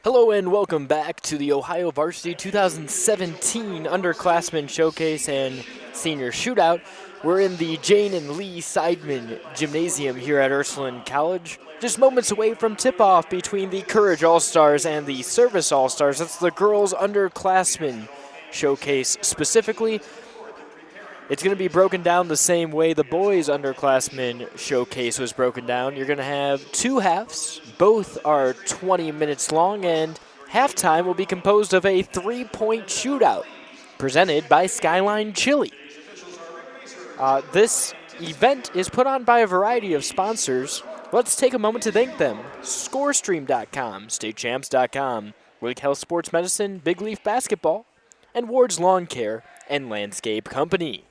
Hello and welcome back to the Ohio Varsity 2017 Underclassmen Showcase and Senior Shootout. We're in the Jane and Lee Seidman Gymnasium here at Ursuline College, just moments away from tip-off between the Courage All-Stars and the Service All-Stars. That's the girls' Underclassmen Showcase specifically. It's going to be broken down the same way the boys' Underclassmen Showcase was broken down. You're going to have two halves. Both are 20 minutes long, and halftime will be composed of a three-point shootout presented by Skyline Chili. This event is put on by a variety of sponsors. Let's take a moment to thank them. Scorestream.com, statechamps.com, Wake Health Sports Medicine, Big Leaf Basketball, and Ward's Lawn Care and Landscape Company.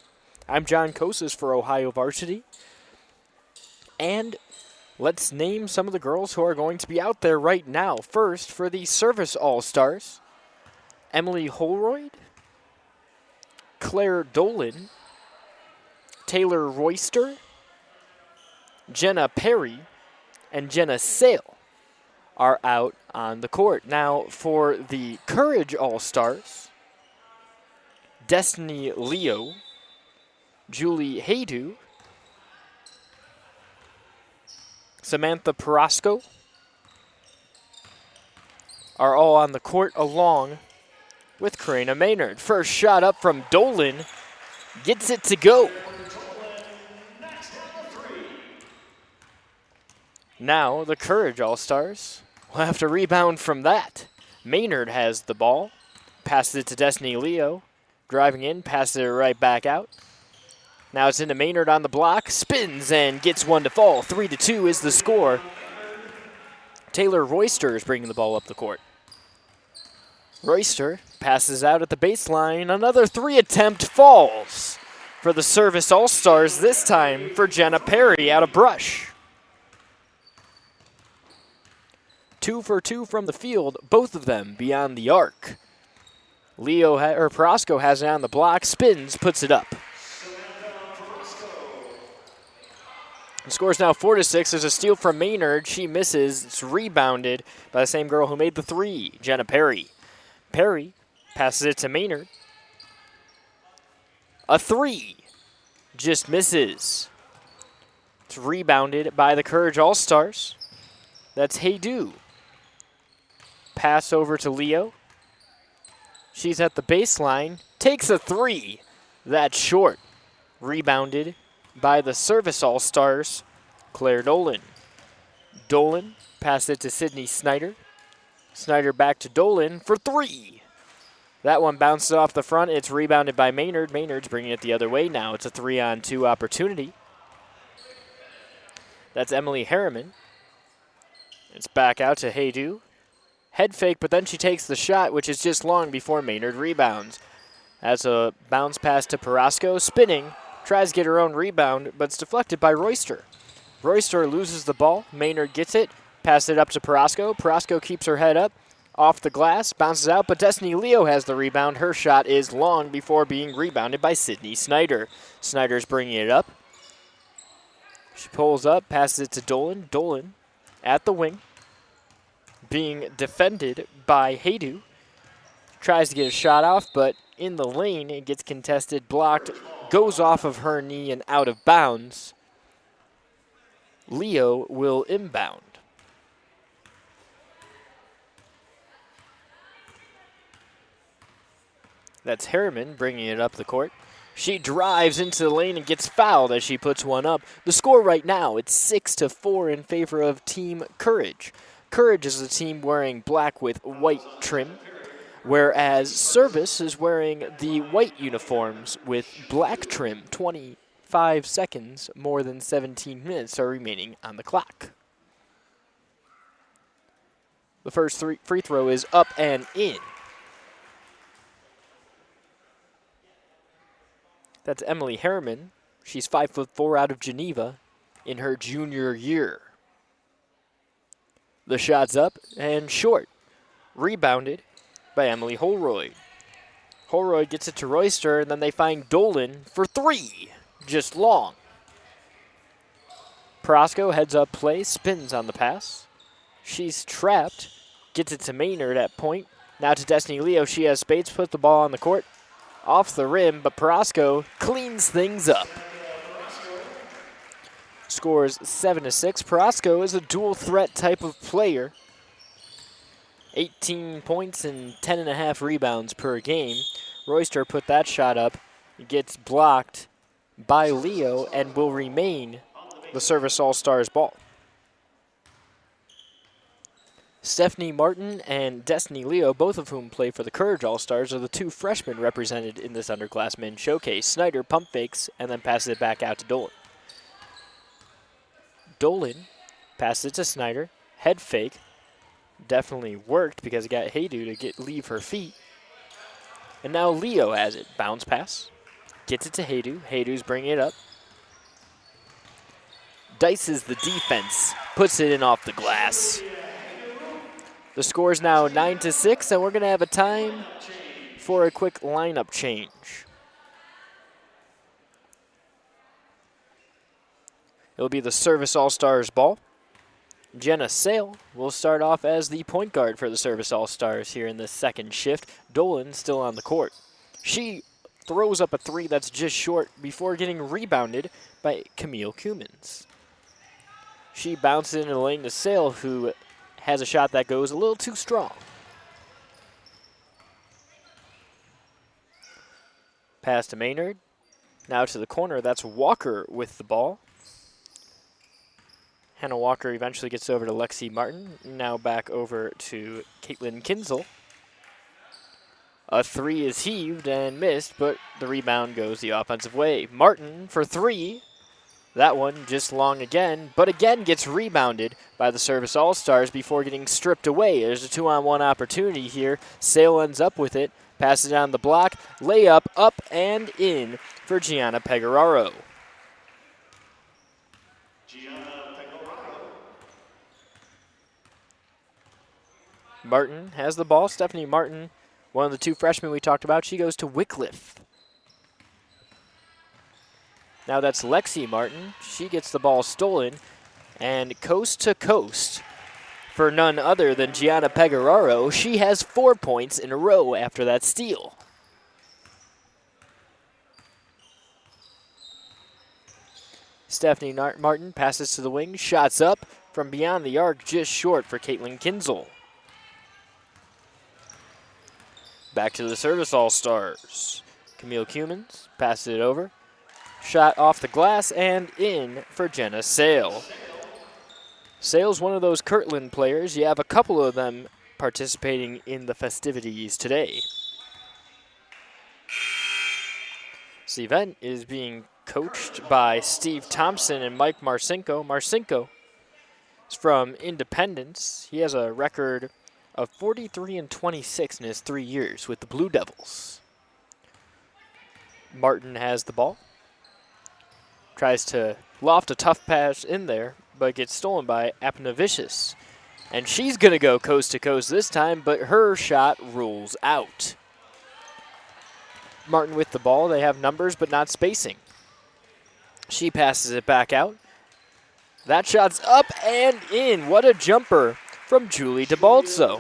I'm John Kosas for Ohio Varsity. And let's name some of the girls who are going to be out there right now. First, for the Service All-Stars, Emily Holroyd, Claire Dolan, Taylor Royster, Jenna Perry, and Jenna Sale are out on the court. Now, for the Courage All-Stars, Destiny Leo, Julie Haydu, Samantha Parasco are all on the court along with Karina Maynard. First shot up from Dolan, gets it to go. Now the Courage All-Stars will have to rebound from that. Maynard has the ball, passes it to Destiny Leo, driving in, passes it right back out. Now it's into Maynard on the block, spins and gets one to fall. 3-2 is the score. Taylor Royster is bringing the ball up the court. Royster passes out at the baseline. Another three attempt falls for the Service All-Stars, this time for Jenna Perry out of brush. 2 for 2 from the field, both of them beyond the arc. Parasco has it on the block, spins, puts it up. The score is now 4-6. There's a steal from Maynard. She misses. It's rebounded by the same girl who made the three, Jenna Perry. Perry passes it to Maynard. A three just misses. It's rebounded by the Courage All-Stars. That's Haydu. Pass over to Leo. She's at the baseline. Takes a three. That's short. Rebounded by the Service All-Stars, Claire Dolan. Dolan passes it to Sydney Snyder. Snyder back to Dolan for three. That one bounces off the front. It's rebounded by Maynard. Maynard's bringing it the other way now. It's a 3-on-2 opportunity. That's Emily Harriman. It's back out to Haydu. Head fake, but then she takes the shot, which is just long before Maynard rebounds. As a bounce pass to Parasco, spinning. Tries to get her own rebound, but it's deflected by Royster. Royster loses the ball. Maynard gets it. Passes it up to Parasco. Parasco keeps her head up. Off the glass. Bounces out, but Destiny Leo has the rebound. Her shot is long before being rebounded by Sydney Snyder. Snyder's bringing it up. She pulls up. Passes it to Dolan. Dolan at the wing. Being defended by Haydu. Tries to get a shot off, but in the lane, it gets contested, blocked, goes off of her knee and out of bounds. Leo will inbound. That's Harriman bringing it up the court. She drives into the lane and gets fouled as she puts one up. The score right now, it's 6-4 in favor of Team Courage. Courage is the team wearing black with white trim, whereas Service is wearing the white uniforms with black trim. 25 seconds, more than 17 minutes are remaining on the clock. The first free throw is up and in. That's Emily Harriman. She's 5'4" out of Geneva in her junior year. The shot's up and short. Rebounded by Emily Holroyd. Holroyd gets it to Royster, and then they find Dolan for three. Just long. Parasco heads up play, spins on the pass. She's trapped. Gets it to Maynard at point. Now to Destiny Leo. She has space, put the ball on the court. Off the rim, but Parasco cleans things up. Scores 7-6. Parasco is a dual threat type of player. 18 points and 10.5 rebounds per game. Royster put that shot up. It gets blocked by Leo and will remain the Service All-Stars ball. Stephanie Martin and Destiny Leo, both of whom play for the Courage All-Stars, are the two freshmen represented in this Underclassmen showcase. Snyder pump fakes and then passes it back out to Dolan. Dolan Passes it to Snyder. Head fake. Definitely worked because it got Haydu to leave her feet. And now Leo has it. Bounce pass. Gets it to Haydu. Haydu's bringing it up. Dices the defense. Puts it in off the glass. The score is now 9-6, and we're going to have a time for a quick lineup change. It'll be the Service All-Stars ball. Jenna Sale will start off as the point guard for the Service All-Stars here in the second shift. Dolan still on the court. She throws up a three that's just short before getting rebounded by Camille Cumins. She bounces into the lane to Sale, who has a shot that goes a little too strong. Pass to Maynard. Now to the corner. That's Walker with the ball. Hannah Walker eventually gets over to Lexi Martin. Now back over to Caitlin Kinzel. A three is heaved and missed, but the rebound goes the offensive way. Martin for three. That one just long again, but again gets rebounded by the Service All-Stars before getting stripped away. There's a 2-on-1 opportunity here. Sale ends up with it. Passes down the block. Layup up and in for Gianna Pegararo. Martin has the ball. Stephanie Martin, one of the two freshmen we talked about, she goes to Wycliffe. Now that's Lexi Martin. She gets the ball stolen, and coast to coast for none other than Gianna Pegararo. She has 4 points in a row after that steal. Stephanie Martin passes to the wing, shots up from beyond the arc, just short for Caitlin Kinzel. Back to the Service All-Stars. Camille Cumins passes it over. Shot off the glass and in for Jenna Sale. Sale's one of those Kirtland players. You have a couple of them participating in the festivities today. This event is being coached by Steve Thompson and Mike Marcinko. Marcinko is from Independence. He has a record of 43-26 in his 3 years with the Blue Devils. Martin has the ball. Tries to loft a tough pass in there, but gets stolen by Apnavicius. And she's going to go coast to coast this time, but her shot rules out. Martin with the ball. They have numbers, but not spacing. She passes it back out. That shot's up and in. What a jumper from Julie DeBaltso.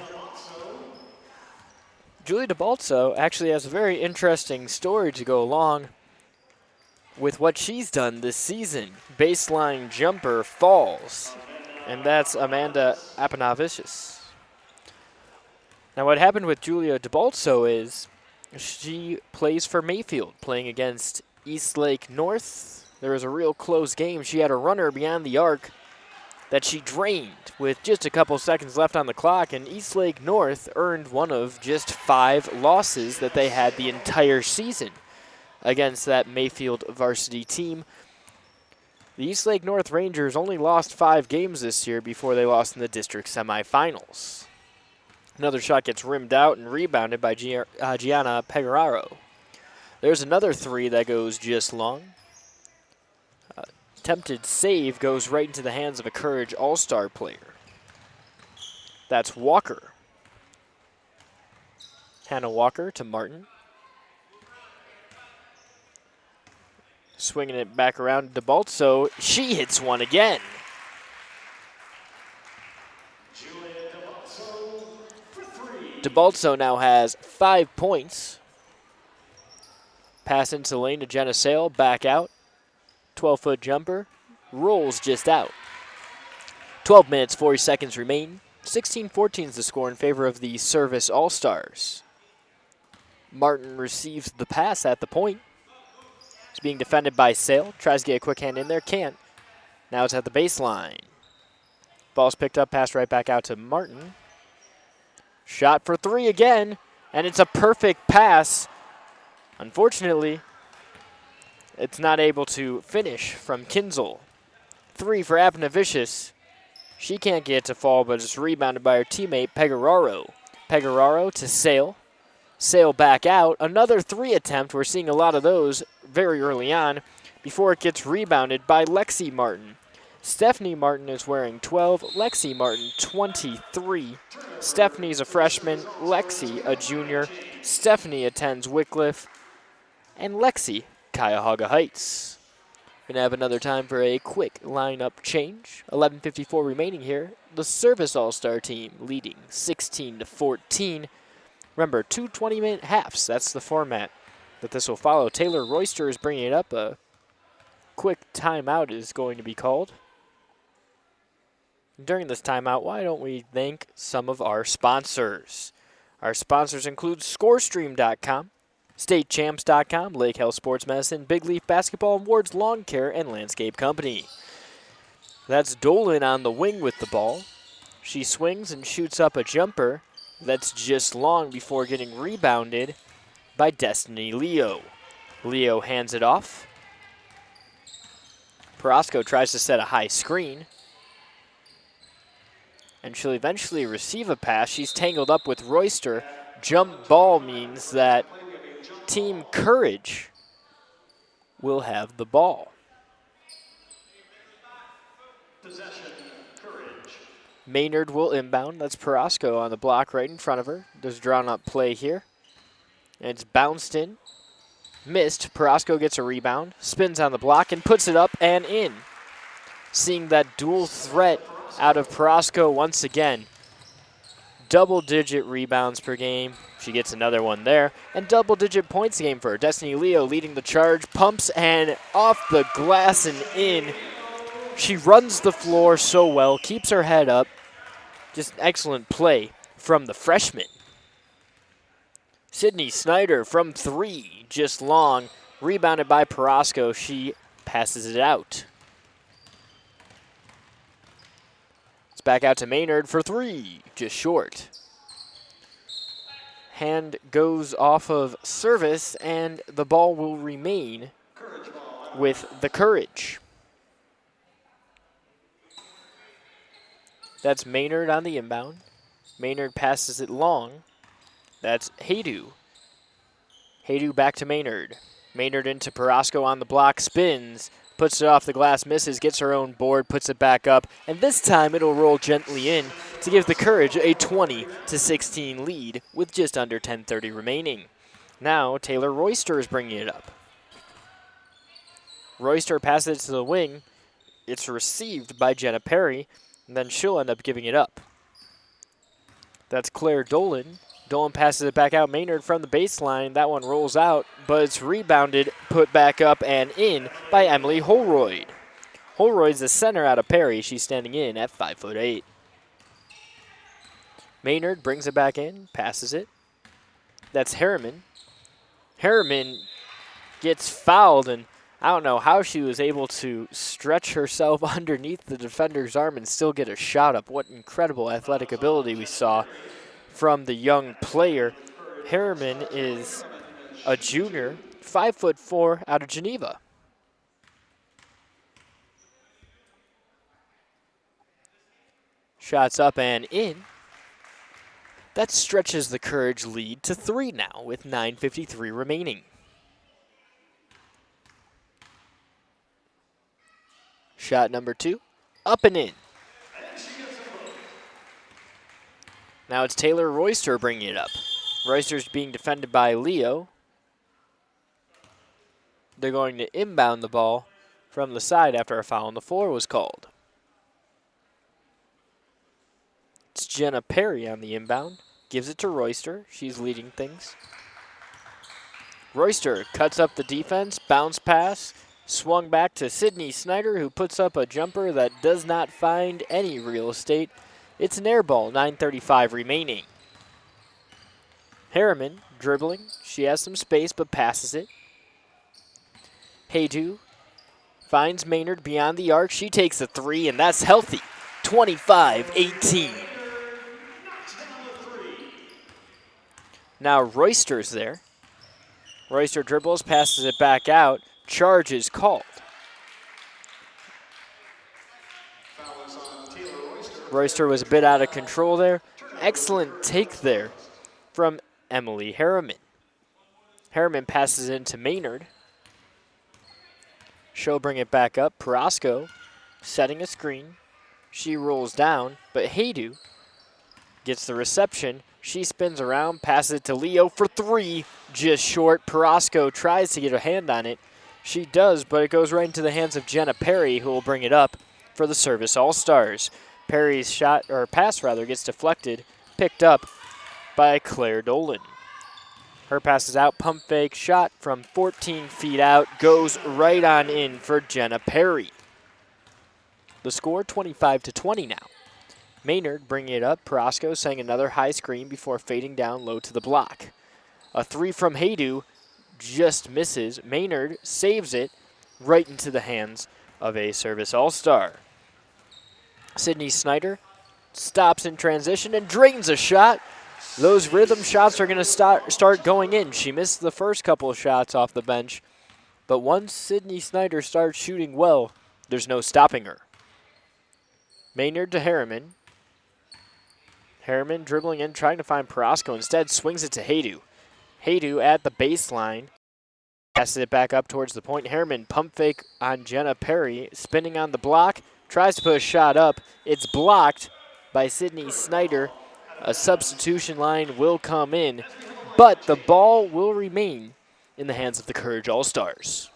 Julie DeBaltso actually has a very interesting story to go along with what she's done this season. Baseline jumper falls, and that's Amanda Apanavicius. Now what happened with Julia DeBaltso is she plays for Mayfield, playing against Eastlake North. There was a real close game. She had a runner beyond the arc that she drained with just a couple seconds left on the clock, and Eastlake North earned one of just 5 losses that they had the entire season against that Mayfield varsity team. The Eastlake North Rangers only lost 5 games this year before they lost in the district semifinals. Another shot gets rimmed out and rebounded by Gianna Pegararo. There's another three that goes just long. Attempted save goes right into the hands of a Courage All-Star player. That's Walker. Hannah Walker to Martin. Swinging it back around to DeBaltso. She hits one again. DeBaltso now has 5 points. Pass into the lane to Jenna Sale, back out. 12-foot jumper, rolls just out. 12 minutes, 40 seconds remain. 16-14 is the score in favor of the Service All-Stars. Martin receives the pass at the point. It's being defended by Sale. Tries to get a quick hand in there, can't. Now it's at the baseline. Ball's picked up, passed right back out to Martin. Shot for 3 again, and it's a perfect pass. Unfortunately, it's not able to finish from Kinzel. 3 for Apnavicius. She can't get it to fall, but it's rebounded by her teammate, Pegararo. Pegararo to Sale. Sale back out. Another 3 attempt. We're seeing a lot of those very early on before it gets rebounded by Lexi Martin. Stephanie Martin is wearing 12. Lexi Martin, 23. Stephanie's a freshman. Lexi, a junior. Stephanie attends Wycliffe. And Lexi, Cuyahoga Heights. Gonna have another time for a quick lineup change. 11:54 remaining here. The Service All-Star team leading 16-14. Remember, 2 20-minute halves. That's the format that this will follow. Taylor Royster is bringing it up. A quick timeout is going to be called. During this timeout, why don't we thank some of our sponsors? Our sponsors include ScoreStream.com, StateChamps.com, Lake Health Sports Medicine, Big Leaf Basketball and Ward's Lawn Care and Landscape Company. That's Dolan on the wing with the ball. She swings and shoots up a jumper that's just long before getting rebounded by Destiny Leo. Leo hands it off. Perasco tries to set a high screen. And she'll eventually receive a pass. She's tangled up with Royster. Jump ball means that Team Courage will have the ball. Maynard will inbound. That's Perasco on the block right in front of her. There's drawn up play here. And it's bounced in. Missed. Perasco gets a rebound. Spins on the block and puts it up and in. Seeing that dual threat out of Perasco once again. Double-digit rebounds per game. She gets another one there. And double-digit points a game for her. Destiny Leo leading the charge. Pumps and off the glass and in. She runs the floor so well. Keeps her head up. Just excellent play from the freshman. Sydney Snyder from 3. Just long. Rebounded by Perasco. She passes it out. It's back out to Maynard for 3, just short. Hand goes off of service, and the ball will remain with the Courage. That's Maynard on the inbound. Maynard passes it long. That's Haydu. Haydu back to Maynard. Maynard into Perasco on the block, spins. Puts it off the glass, misses, gets her own board, puts it back up, and this time it'll roll gently in to give the Courage a 20-16 lead with just under 10:30 remaining. Now Taylor Royster is bringing it up. Royster passes it to the wing. It's received by Jenna Perry, and then she'll end up giving it up. That's Claire Dolan. Dolan passes it back out. Maynard from the baseline. That one rolls out, but it's rebounded, put back up and in by Emily Holroyd. Holroyd's the center out of Perry. She's standing in at 5'8". Maynard brings it back in, passes it. That's Harriman. Harriman gets fouled, and I don't know how she was able to stretch herself underneath the defender's arm and still get a shot up. What incredible athletic ability we saw from the young player. Harriman is a junior, 5'4", out of Geneva. Shots up and in. That stretches the Courage lead to 3 now with 9:53 remaining. Shot number 2, up and in. Now it's Taylor Royster bringing it up. Royster's being defended by Leo. They're going to inbound the ball from the side after a foul on the floor was called. It's Jenna Perry on the inbound. Gives it to Royster. She's leading things. Royster cuts up the defense. Bounce pass. Swung back to Sydney Snyder, who puts up a jumper that does not find any real estate. It's an air ball, 9:35 remaining. Harriman dribbling. She has some space, but passes it. Haydu finds Maynard beyond the arc. She takes a 3, and that's healthy. 25-18. Now Royster's there. Royster dribbles, passes it back out. Charge is called. Royster was a bit out of control there. Excellent take there from Emily Harriman. Harriman passes into Maynard. She'll bring it back up. Perasco setting a screen. She rolls down, but Haydu gets the reception. She spins around, passes it to Leo for three. Just short. Perasco tries to get a hand on it. She does, but it goes right into the hands of Jenna Perry, who will bring it up for the Service All-Stars. Perry's shot, or pass rather, gets deflected, picked up by Claire Dolan. Her pass is out, pump fake, shot from 14 feet out, goes right on in for Jenna Perry. The score, 25-20 now. Maynard bringing it up, Perasco setting another high screen before fading down low to the block. A three from Haydu just misses. Maynard saves it right into the hands of a Service All-Star. Sydney Snyder stops in transition and drains a shot. Those rhythm shots are going to start going in. She missed the first couple of shots off the bench, but once Sydney Snyder starts shooting well, there's no stopping her. Maynard to Harriman. Harriman dribbling in, trying to find Perasco. Instead, swings it to Haydu. Haydu at the baseline. Passes it back up towards the point. Harriman pump fake on Jenna Perry. Spinning on the block. Tries to put a shot up. It's blocked by Sydney Snyder. A substitution line will come in, but the ball will remain in the hands of the Courage All-Stars.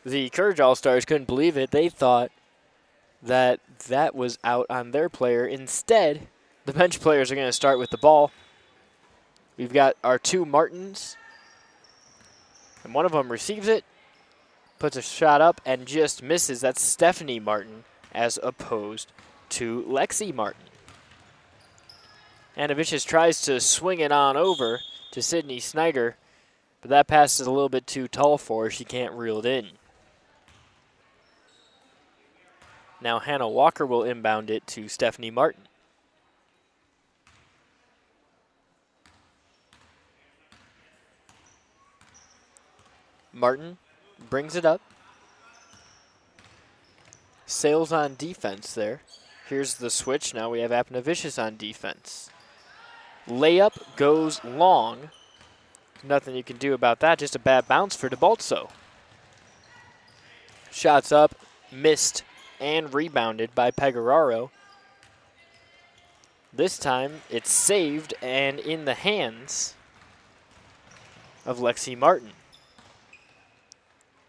The Courage All-Stars couldn't believe it. They thought that was out on their player. Instead, the bench players are going to start with the ball. We've got our two Martins, and one of them receives it, puts a shot up, and just misses. That's Stephanie Martin as opposed to Lexi Martin. Anavicius tries to swing it on over to Sydney Snyder, but that pass is a little bit too tall for her. She can't reel it in. Now Hannah Walker will inbound it to Stephanie Martin. Martin brings it up. Sails on defense there. Here's the switch. Now we have Apnavicius on defense. Layup goes long. Nothing you can do about that. Just a bad bounce for DeBaltso. Shots up, missed, and rebounded by Pegararo. This time it's saved and in the hands of Lexi Martin.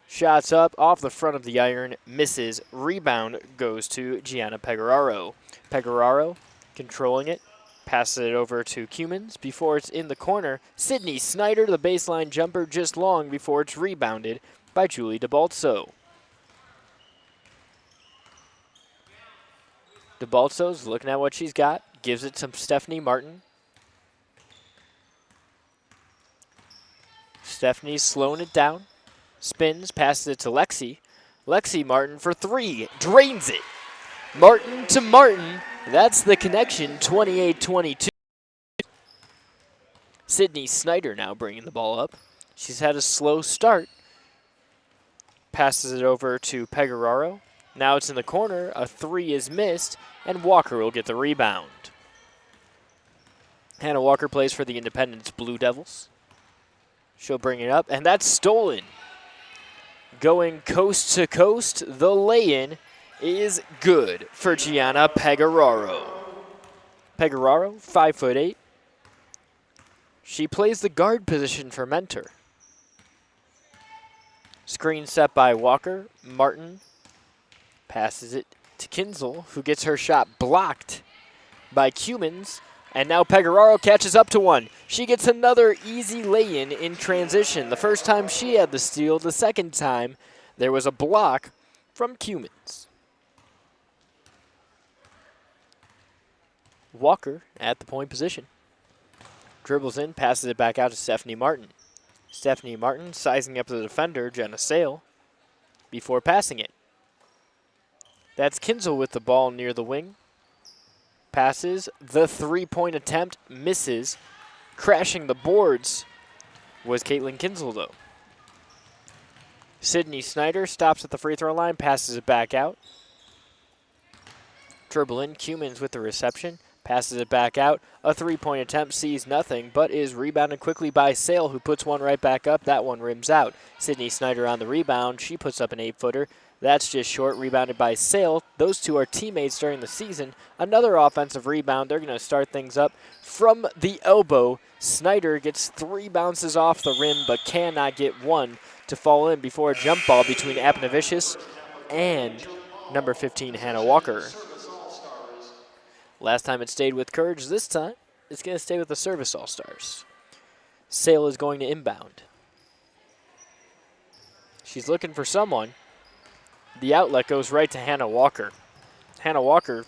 Shots up off the front of the iron, misses. Rebound goes to Gianna Pegararo. Pegararo controlling it, passes it over to Cumans before it's in the corner. Sydney Snyder, the baseline jumper, just long before it's rebounded by Julie DeBaltso. DeBaltso's looking at what she's got, gives it to Stephanie Martin. Stephanie's slowing it down. Spins, passes it to Lexi. Lexi Martin for three, drains it. Martin to Martin, that's the connection, 28-22. Sydney Snyder now bringing the ball up. She's had a slow start. Passes it over to Pegararo. Now it's in the corner, a three is missed, and Walker will get the rebound. Hannah Walker plays for the Independence Blue Devils. She'll bring it up, and that's stolen. Going coast to coast, the lay-in is good for Gianna Pegararo. Pegararo, 5'8". She plays the guard position for Mentor. Screen set by Walker. Martin passes it to Kinzel, who gets her shot blocked by Cumans. And now Pegararo catches up to one. She gets another easy lay-in in transition. The first time she had the steal, the second time there was a block from Cumans. Walker at the point position. Dribbles in, passes it back out to Stephanie Martin. Stephanie Martin sizing up the defender, Jenna Sale, before passing it. That's Kinzel with the ball near the wing. Passes, the three-point attempt misses, crashing the boards was Caitlin Kinsel, though. Sydney Snyder stops at the free throw line, passes it back out. Dribble in, Cumans with the reception, passes it back out. A three-point attempt, sees nothing, but is rebounded quickly by Sale, who puts one right back up. That one rims out. Sydney Snyder on the rebound. She puts up an 8-footer. That's just short, rebounded by Sale. Those two are teammates during the season. Another offensive rebound. They're going to start things up from the elbow. Snyder gets 3 bounces off the rim, but cannot get one to fall in before a jump ball between Apnavicius and number 15, Hannah Walker. Last time it stayed with Courage. This time it's going to stay with the Service All-Stars. Sale is going to inbound. She's looking for someone. The outlet goes right to Hannah Walker. Hannah Walker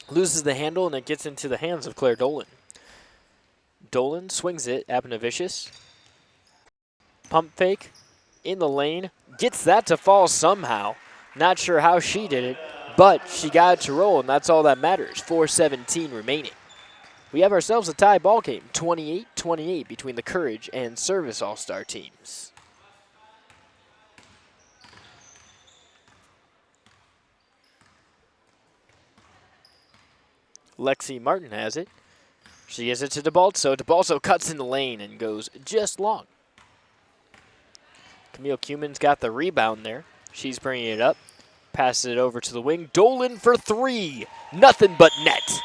loses the handle, and it gets into the hands of Claire Dolan. Dolan swings it, Apnavicius. Pump fake in the lane. Gets that to fall somehow. Not sure how she did it, but she got it to roll, and that's all that matters. 4:17 remaining. We have ourselves a tie ball game, 28-28 between the Courage and Service All-Star teams. Lexi Martin has it. She gives it to DeBalso. DeBalso cuts in the lane and goes just long. Camille Cuman's got the rebound there. She's bringing it up. Passes it over to the wing. Dolan for 3. Nothing but net.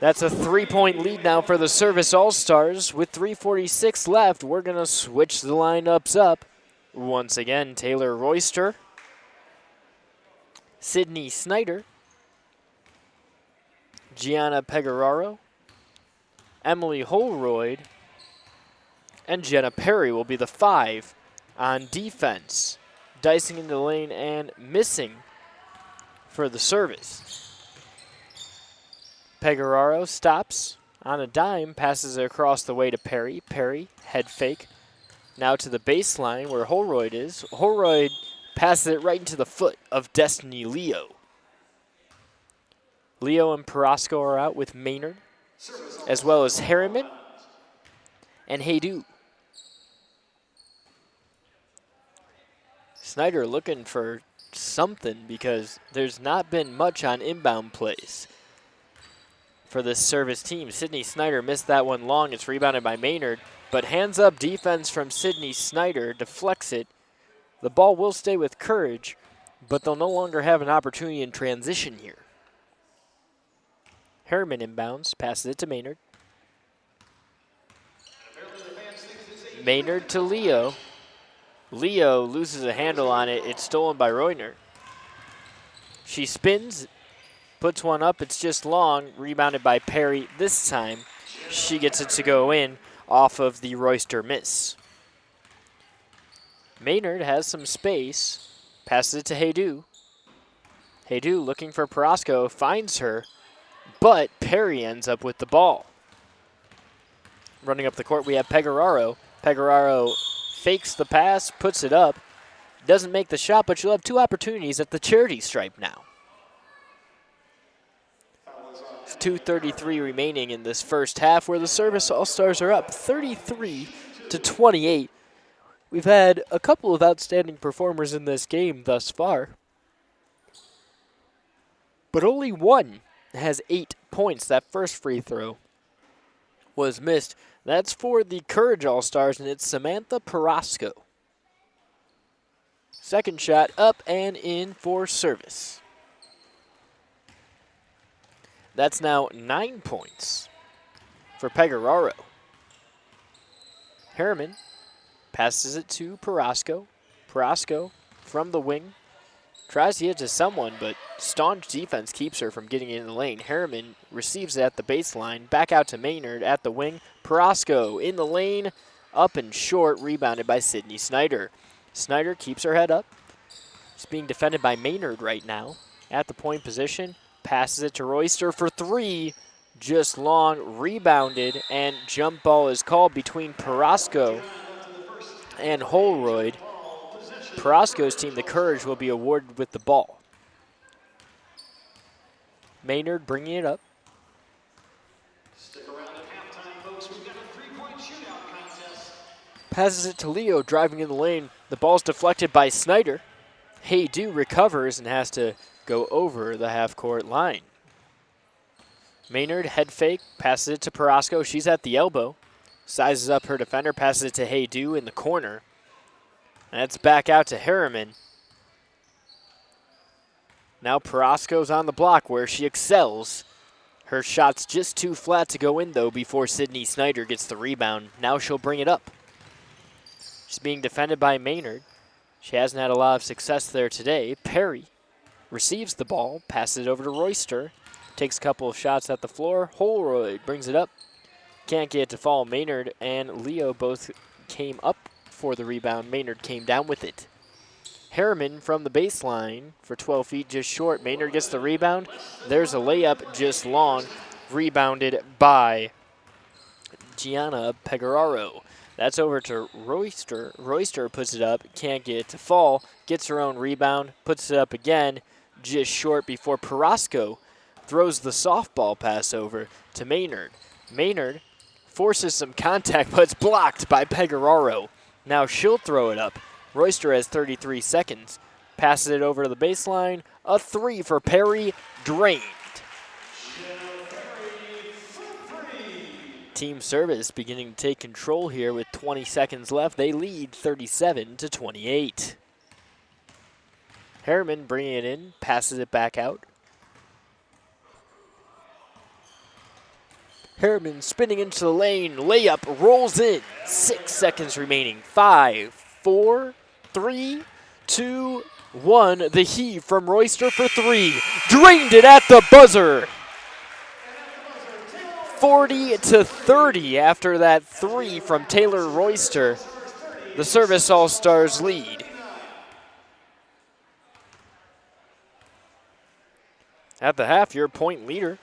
That's a 3-point lead now for the Service All-Stars. With 3:46 left, we're going to switch the lineups up. Once again, Taylor Royster, Sydney Snyder, Gianna Pegararo, Emily Holroyd, and Jenna Perry will be the 5 on defense. Dicing into the lane and missing for the Service. Pegararo stops on a dime, passes it across the way to Perry. Perry, head fake. Now to the baseline where Holroyd is. Holroyd passes it right into the foot of Destiny Leo. Leo and Perasco are out with Maynard, as well as Harriman and Haydu. Snyder looking for something because there's not been much on inbound plays for this Service team. Sydney Snyder missed that one long. It's rebounded by Maynard, but hands up defense from Sydney Snyder deflects it. The ball will stay with Courage, but they'll no longer have an opportunity in transition here. Harriman inbounds, passes it to Maynard. Maynard to Leo. Leo loses a handle on it. It's stolen by Reuner. She spins, puts one up. It's just long, rebounded by Perry. This time, she gets it to go in off of the Royster miss. Maynard has some space, passes it to Haydu. Haydu looking for Perasco, finds her, but Perry ends up with the ball. Running up the court, we have Pegararo. Pegararo fakes the pass, puts it up. Doesn't make the shot, but she'll have 2 opportunities at the charity stripe now. It's 2:33 remaining in this first half, where the Service All-Stars are up 33-28. We've had a couple of outstanding performers in this game thus far, but only one has 8 points. That first free throw was missed. That's for the Courage All-Stars, and it's Samantha Perasco. Second shot up and in for Service. That's now 9 points for Pegararo. Harriman passes it to Perasco. Perasco from the wing. Tries to get to someone, but staunch defense keeps her from getting in the lane. Harriman receives it at the baseline. Back out to Maynard at the wing. Perasco in the lane. Up and short. Rebounded by Sydney Snyder. Snyder keeps her head up. It's being defended by Maynard right now. At the point position. Passes it to Royster for 3. Just long. Rebounded. And jump ball is called between Perasco and Holroyd. Perasco's team, the Courage, will be awarded with the ball. Maynard bringing it up. Stick around at halftime, folks. We've got a 3-point shootout Passes it to Leo, driving in the lane. The ball's deflected by Snyder. Haydu recovers and has to go over the half-court line. Maynard, head fake, passes it to Perasco. She's at the elbow. Sizes up her defender, passes it to Haydu in the corner. That's back out to Harriman. Now Perasco's on the block where she excels. Her shot's just too flat to go in, though, before Sydney Snyder gets the rebound. Now she'll bring it up. She's being defended by Maynard. She hasn't had a lot of success there today. Perry receives the ball, passes it over to Royster. Takes a couple of shots at the floor. Holroyd brings it up. Can't get it to fall. Maynard and Leo both came up for the rebound. Maynard came down with it. Harriman from the baseline for 12 feet, just short. Maynard gets the rebound. There's a layup just long. Rebounded by Gianna Pegararo. That's over to Royster. Royster puts it up, can't get it to fall. Gets her own rebound, puts it up again, just short before Perasco throws the softball pass over to Maynard. Maynard forces some contact, but it's blocked by Pegararo. Now she'll throw it up. Royster has 33 seconds. Passes it over to the baseline. A three for Perry, drained. Team Service beginning to take control here with 20 seconds left. They lead 37-28. Harriman bringing it in, passes it back out. Harriman spinning into the lane, layup rolls in. 6 seconds remaining. 5, 4, 3, 2, 1. The heave from Royster for three. Drained it at the buzzer. 40-30 after that three from Taylor Royster. The Service All-Stars lead. At the half, your point leader.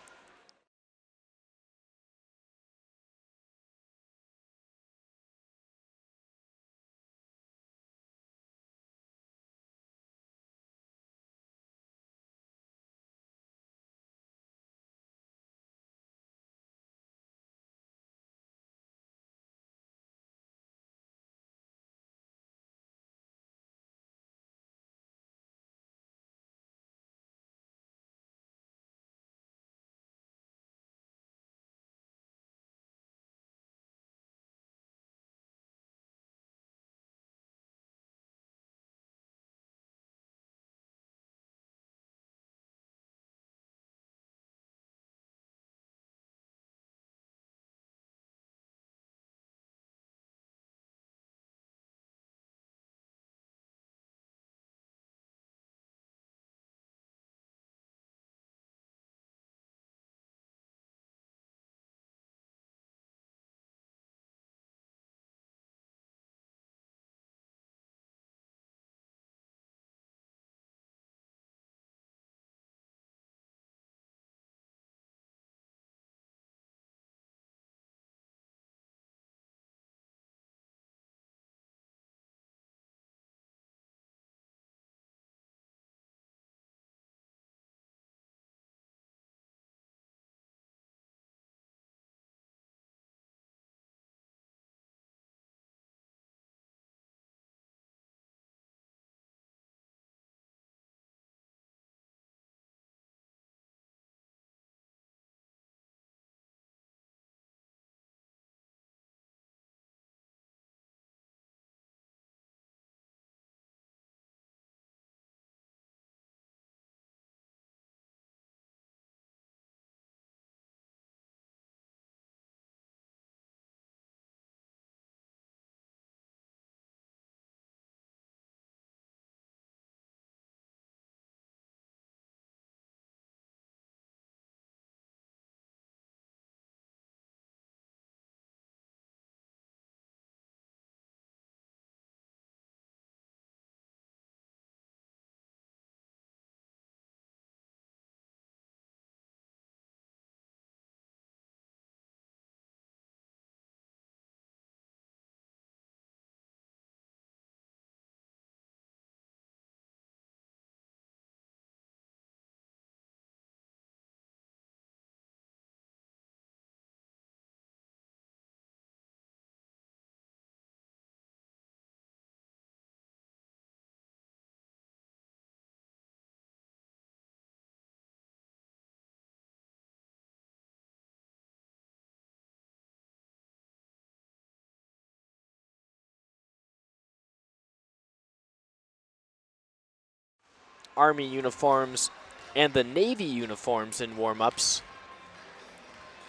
Army uniforms and the Navy uniforms in warm-ups.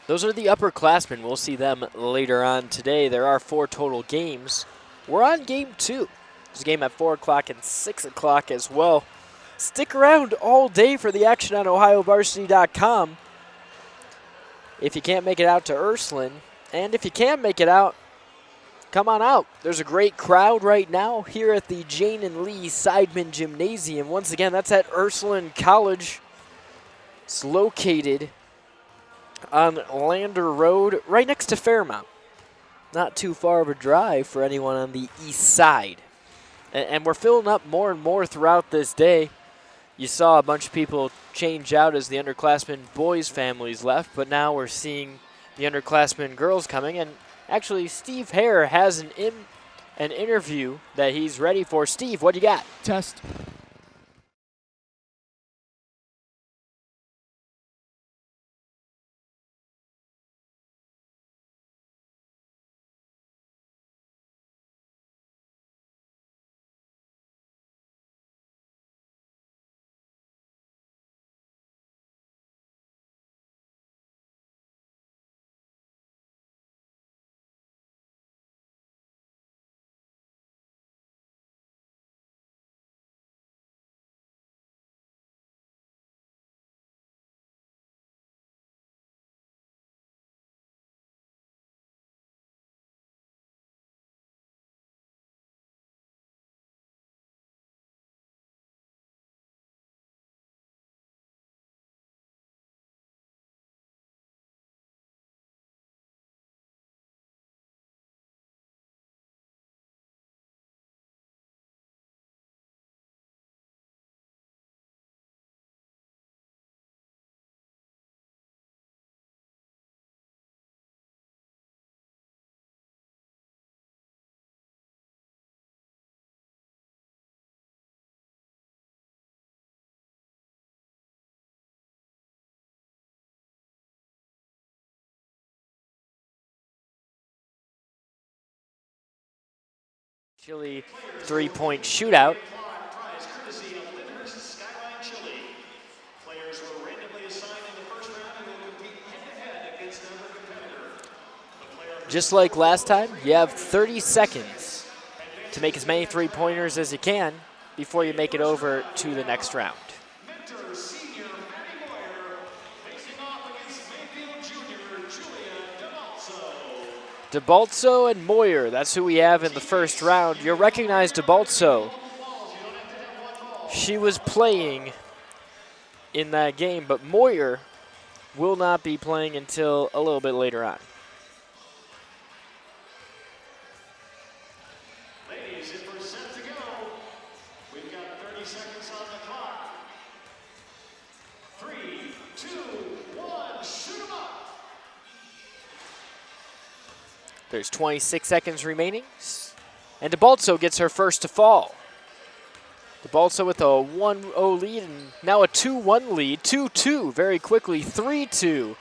Those are the upperclassmen. We'll see them later on today. There are 4 total games. We're on game 2. There's a game at 4 o'clock and 6 o'clock as well. Stick around all day for the action on OhioVarsity.com. If you can't make it out to Ursuline, and if you can make it out, come on out. There's a great crowd right now here at the Jane and Lee Seidman Gymnasium. Once again, that's at Ursuline College. It's located on Lander Road, right next to Fairmount. Not too far of a drive for anyone on the east side. And we're filling up more and more throughout this day. You saw a bunch of people change out as the underclassmen boys' families left, but now we're seeing the underclassmen girls coming. And actually, Steve Hare has an interview that he's ready for. Steve, what do you got? Test. Chile 3-point shootout. Just like last time, you have 30 seconds to make as many 3-pointers as you can before you make it over to the next round. DeBaltso and Moyer, that's who we have in the first round. You'll recognize DeBaltso. She was playing in that game, but Moyer will not be playing until a little bit later on. Ladies, if we're set to go, we've got 30 seconds on the clock. 3, 2, 1, shoot 'em up! There's 26 seconds remaining, and DeBaltso gets her first to fall. DeBaltso with a 1-0 lead, and now a 2-1 lead, 2-2 very quickly, 3-2.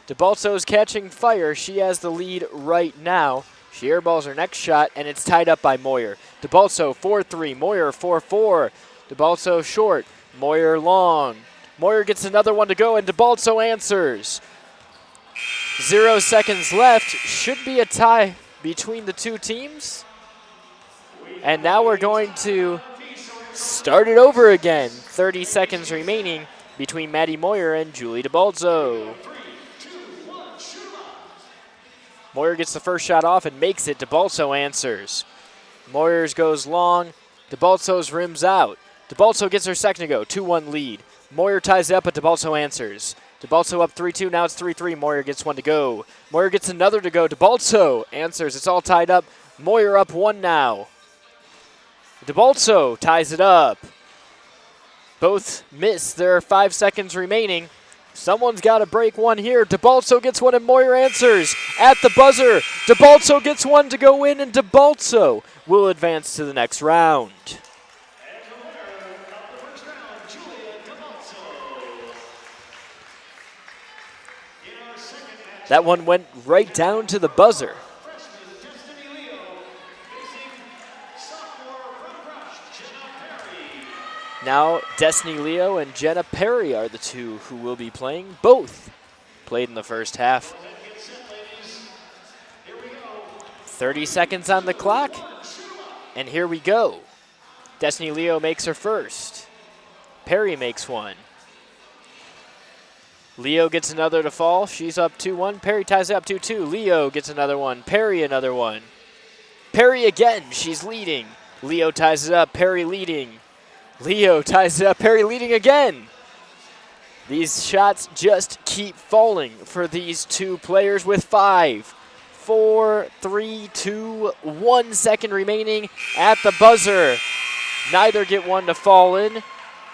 DeBaltso's catching fire. She has the lead right now. She airballs her next shot, and it's tied up by Moyer. DeBaltso 4-3, Moyer 4-4. DeBaltso short, Moyer long. Moyer gets another one to go, and DeBaltso answers. 0 seconds left. Should be a tie between the two teams. And now we're going to start it over again. 30 seconds remaining between Maddie Moyer and Julie DeBaltso. Moyer gets the first shot off and makes it. DeBaltso answers. Moyer's goes long. DeBaltso's rims out. DeBaltso gets her second to go. 2-1 lead. Moyer ties it up, but DeBaltso answers. DeBaltso up 3-2. Now it's 3-3. Moyer gets one to go. Moyer gets another to go. DeBaltso answers. It's all tied up. Moyer up 1 now. DeBaltso ties it up. Both miss. There are 5 seconds remaining. Someone's got to break one here. DeBaltso gets one and Moyer answers at the buzzer. DeBaltso gets one to go in, and DeBaltso will advance to the next round. That one went right down to the buzzer. Now, Destiny Leo and Jenna Perry are the two who will be playing. Both played in the first half. 30 seconds on the clock, and here we go. Destiny Leo makes her first. Perry makes one. Leo gets another to fall. She's up 2-1. Perry ties it up 2-2. Leo gets another one. Perry another one. Perry again. She's leading. Leo ties it up. Perry leading. Leo ties it up. Perry leading again. These shots just keep falling for these two players with 5, 4, 3, 2, 1 second remaining at the buzzer. Neither get one to fall in.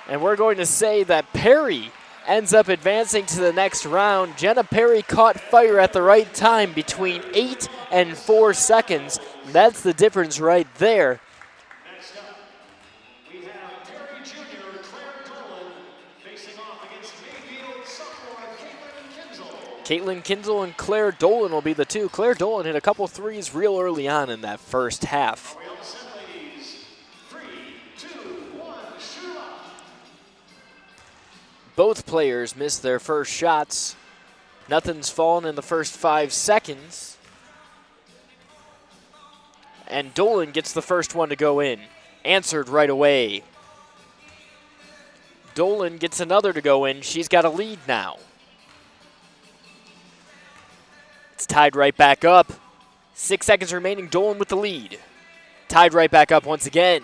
And we're going to say that Perry ends up advancing to the next round. Jenna Perry caught fire at the right time between 8 and 4 seconds. That's the difference right there. Next up, we have Perry Jr. Claire Dolan facing off against Mayfield sophomore Caitlin Kinzel. Caitlin Kinzel and Claire Dolan will be the two. Claire Dolan hit a couple threes real early on in that first half. Are we all set, ladies? 3, 2, 1, shoot up. Both players missed their first shots. Nothing's fallen in the first 5 seconds. And Dolan gets the first one to go in. Answered right away. Dolan gets another to go in. She's got a lead now. It's tied right back up. 6 seconds remaining. Dolan with the lead. Tied right back up once again.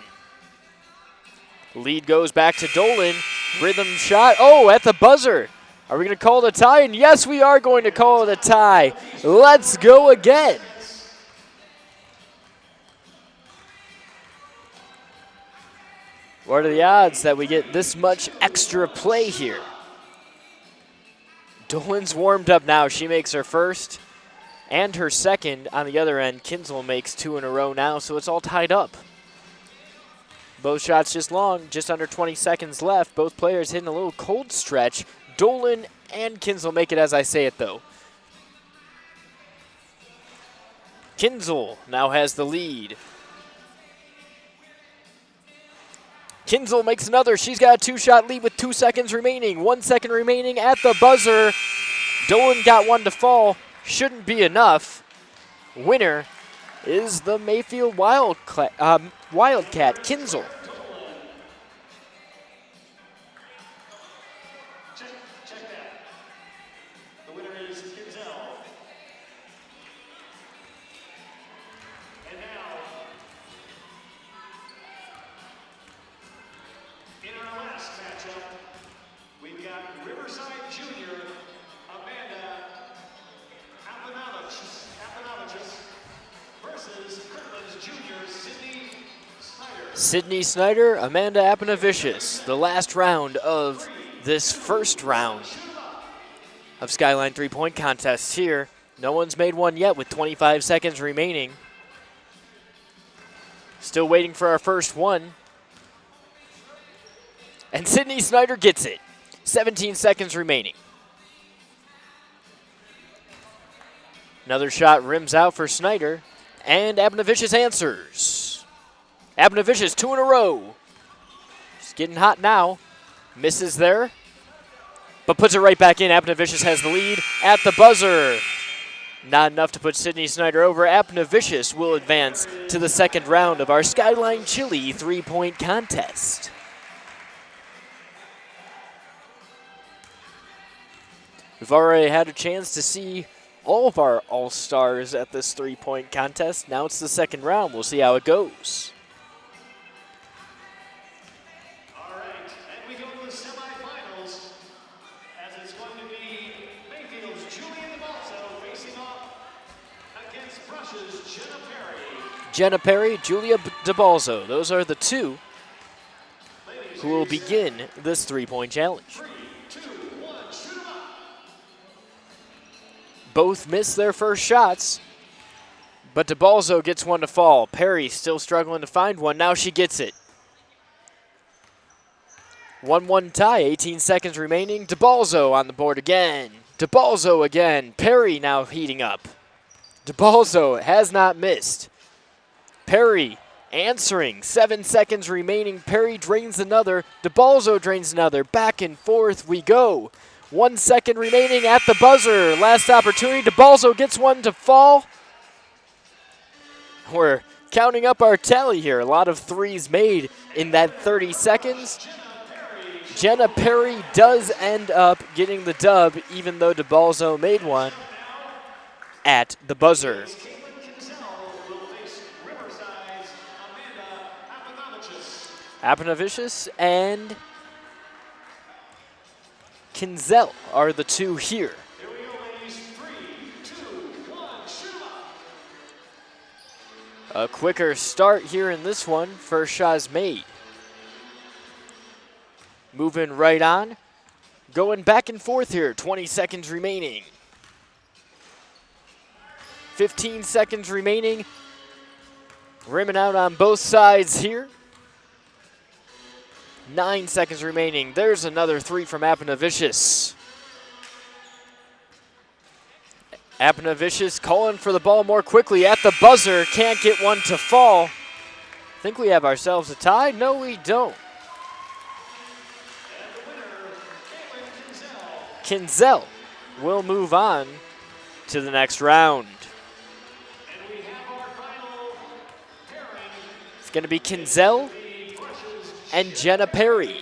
Lead goes back to Dolan. Rhythm shot. Oh, at the buzzer. Are we going to call it a tie? And yes, we are going to call it a tie. Let's go again. What are the odds that we get this much extra play here? Dolan's warmed up now. She makes her first and her second. On the other end, Kinzel makes 2 in a row now, so it's all tied up. Both shots just long, just under 20 seconds left. Both players hitting a little cold stretch. Dolan and Kinzel make it as I say it, though. Kinzel now has the lead. Kinzel makes another. She's got a 2-shot lead with 2 seconds remaining. 1 second remaining at the buzzer. Dolan got one to fall. Shouldn't be enough. Winner is the Mayfield Wildcat, Kinzel. Check that. The winner is Kinzel. And now, in our last matchup, we've got Riverside Junior, Amanda Apanavicius versus Kirtland's Junior, Sydney Snyder. Sydney Snyder, Amanda Apanavicius. The last round of this first round of Skyline 3-point contests here. No one's made one yet with 25 seconds remaining. Still waiting for our first one. And Sydney Snyder gets it. 17 seconds remaining. Another shot rims out for Snyder. And Apanavicius answers. Apanavicius 2 in a row. She's getting hot now. Misses there. But puts it right back in. Apanavicius has the lead at the buzzer. Not enough to put Sydney Snyder over. Apanavicius will advance to the second round of our Skyline Chili 3-point contest. We've already had a chance to see all of our all-stars at this 3-point contest. Now it's the second round. We'll see how it goes. All right, and we go to the semifinals, as it's going to be Mayfield's Julia DeBalso facing off against Brush's Jenna Perry. Jenna Perry, Julia DeBalso. Those are the two who will begin this 3-point challenge. 3, 2, 1, shoot 'em up. Both miss their first shots, but DeBalso gets one to fall. Perry still struggling to find one. Now she gets it. 1-1 tie, 18 seconds remaining. DeBalso on the board again. DeBalso again. Perry now heating up. DeBalso has not missed. Perry answering. 7 seconds remaining. Perry drains another. DeBalzo drains another. Back and forth we go. 1 second remaining at the buzzer. Last opportunity. DeBalzo gets one to fall. We're counting up our tally here. A lot of threes made in that 30 seconds. Jenna Perry does end up getting the dub, even though DeBalzo made one at the buzzer. Apanavicius and Kinzel are the two here. A quicker start here in this one. First shot is made. Moving right on. Going back and forth here. 20 seconds remaining. 15 seconds remaining. Rimming out on both sides here. 9 seconds remaining. There's another three from Apanavicius. Apanavicius calling for the ball more quickly at the buzzer. Can't get one to fall. Think we have ourselves a tie? No, we don't. Kinzel will move on to the next round. It's going to be Kinzel and Jenna Perry.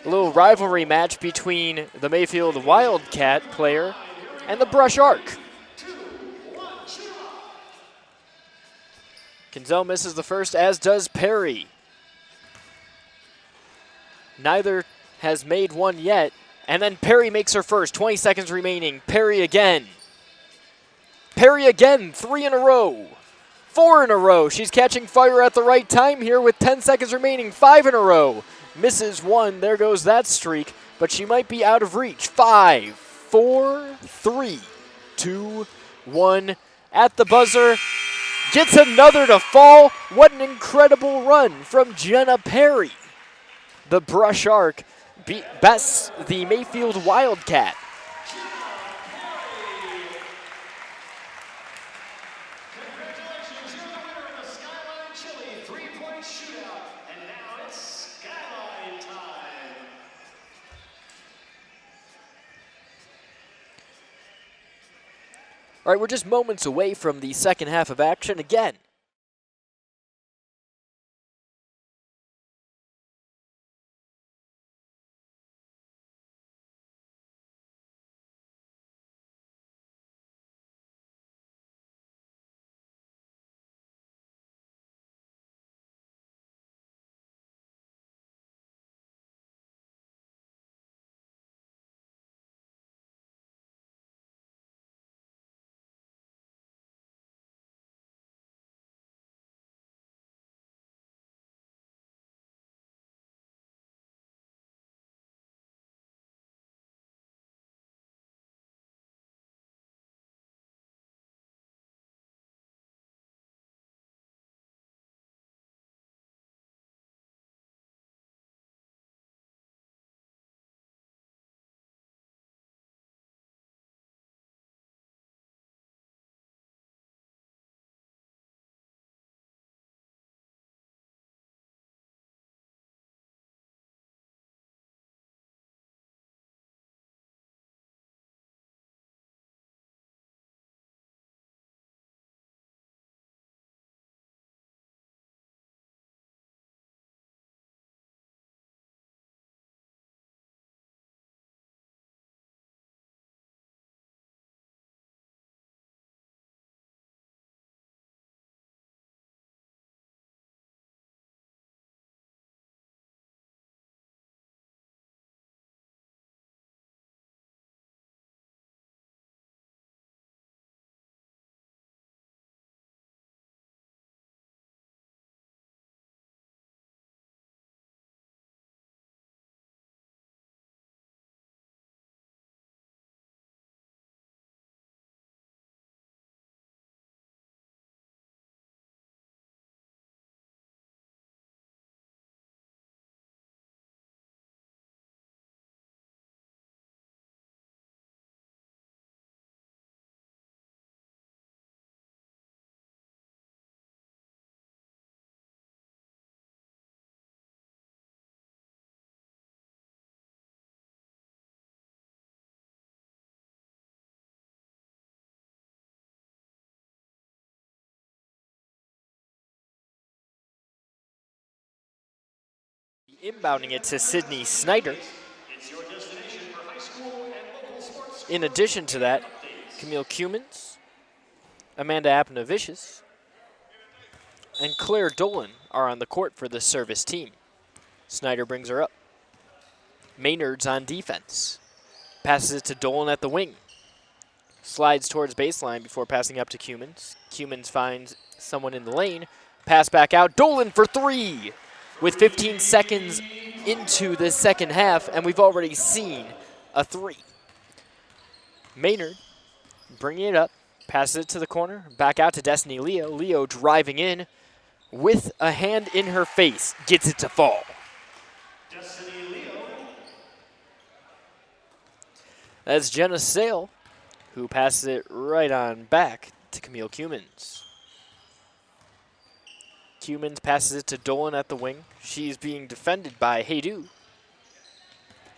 A little rivalry match between the Mayfield Wildcat player and the Brush Arc. Kinzel misses the first, as does Perry. Neither has made one yet. And then Perry makes her first. 20 seconds remaining. Perry again. Perry again. 3 in a row. 4 in a row. She's catching fire at the right time here with 10 seconds remaining. 5 in a row. Misses one. There goes that streak. But she might be out of reach. 5, 4, 3, 2, 1. At the buzzer. Gets another to fall. What an incredible run from Jenna Perry. The Brush Arc bests the Mayfield Wildcat. Congratulations, you're the winner of the Skyline Chili 3-point shootout. And now it's Skyline time. All right, we're just moments away from the second half of action again. Inbounding it to Sydney Snyder. It's your destination for high school and local sports. In addition to that, Camille Cumins, Amanda Apnavicius, and Claire Dolan are on the court for the service team. Snyder brings her up. Maynard's on defense. Passes it to Dolan at the wing. Slides towards baseline before passing up to Cumins. Cumins finds someone in the lane. Pass back out. Dolan for three with 15 seconds into the second half, and we've already seen a three. Maynard bringing it up. Passes it to the corner. Back out to Destiny Leo. Leo driving in with a hand in her face. Gets it to fall. Destiny Leo. That's Jenna Sale, who passes it right on back to Camille Cumins. Cumins passes it to Dolan at the wing. She's being defended by Haydu.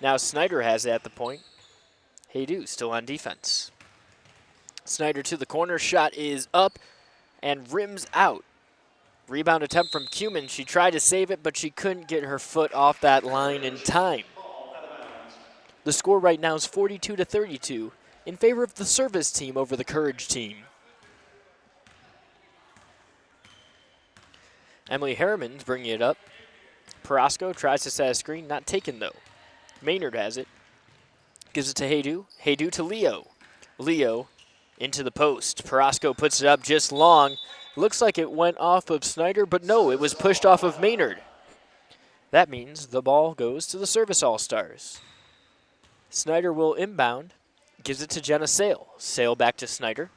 Now Snyder has it at the point. Haydu still on defense. Snyder to the corner. Shot is up and rims out. Rebound attempt from Cumins. She tried to save it, but she couldn't get her foot off that line in time. The score right now is 42-32 in favor of the service team over the Courage team. Emily Harriman's bringing it up. Parasco tries to set a screen, not taken though. Maynard has it. Gives it to Haydu. Haydu to Leo. Leo into the post. Parasco puts it up just long. Looks like it went off of Snyder, but no, it was pushed off of Maynard. That means the ball goes to the service All-Stars. Snyder will inbound. Gives it to Jenna Sale. Sale back to Snyder,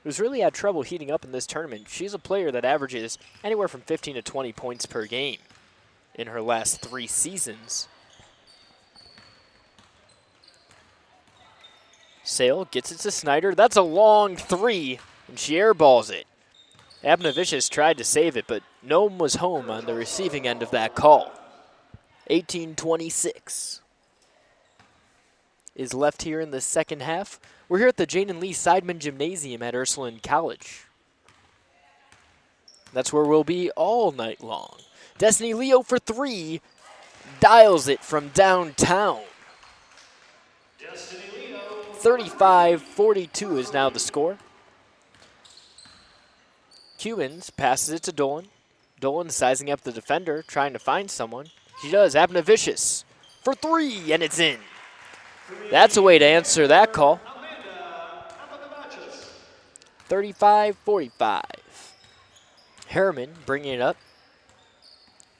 who's really had trouble heating up in this tournament. She's a player that averages anywhere from 15 to 20 points per game in her last 3 seasons. Sale gets it to Snyder. That's a long three, and she airballs it. Abnavicius tried to save it, but no one was home on the receiving end of that call. 18-26 is left here in the second half. We're here at the Jane and Lee Seidman Gymnasium at Ursuline College. That's where we'll be all night long. Destiny Leo for three. Dials it from downtown. 35-42 is now the score. Cumins passes it to Dolan. Dolan sizing up the defender, trying to find someone. She does. Abnavicius for three, and it's in. That's a way to answer that call. 35-45. Harriman bringing it up.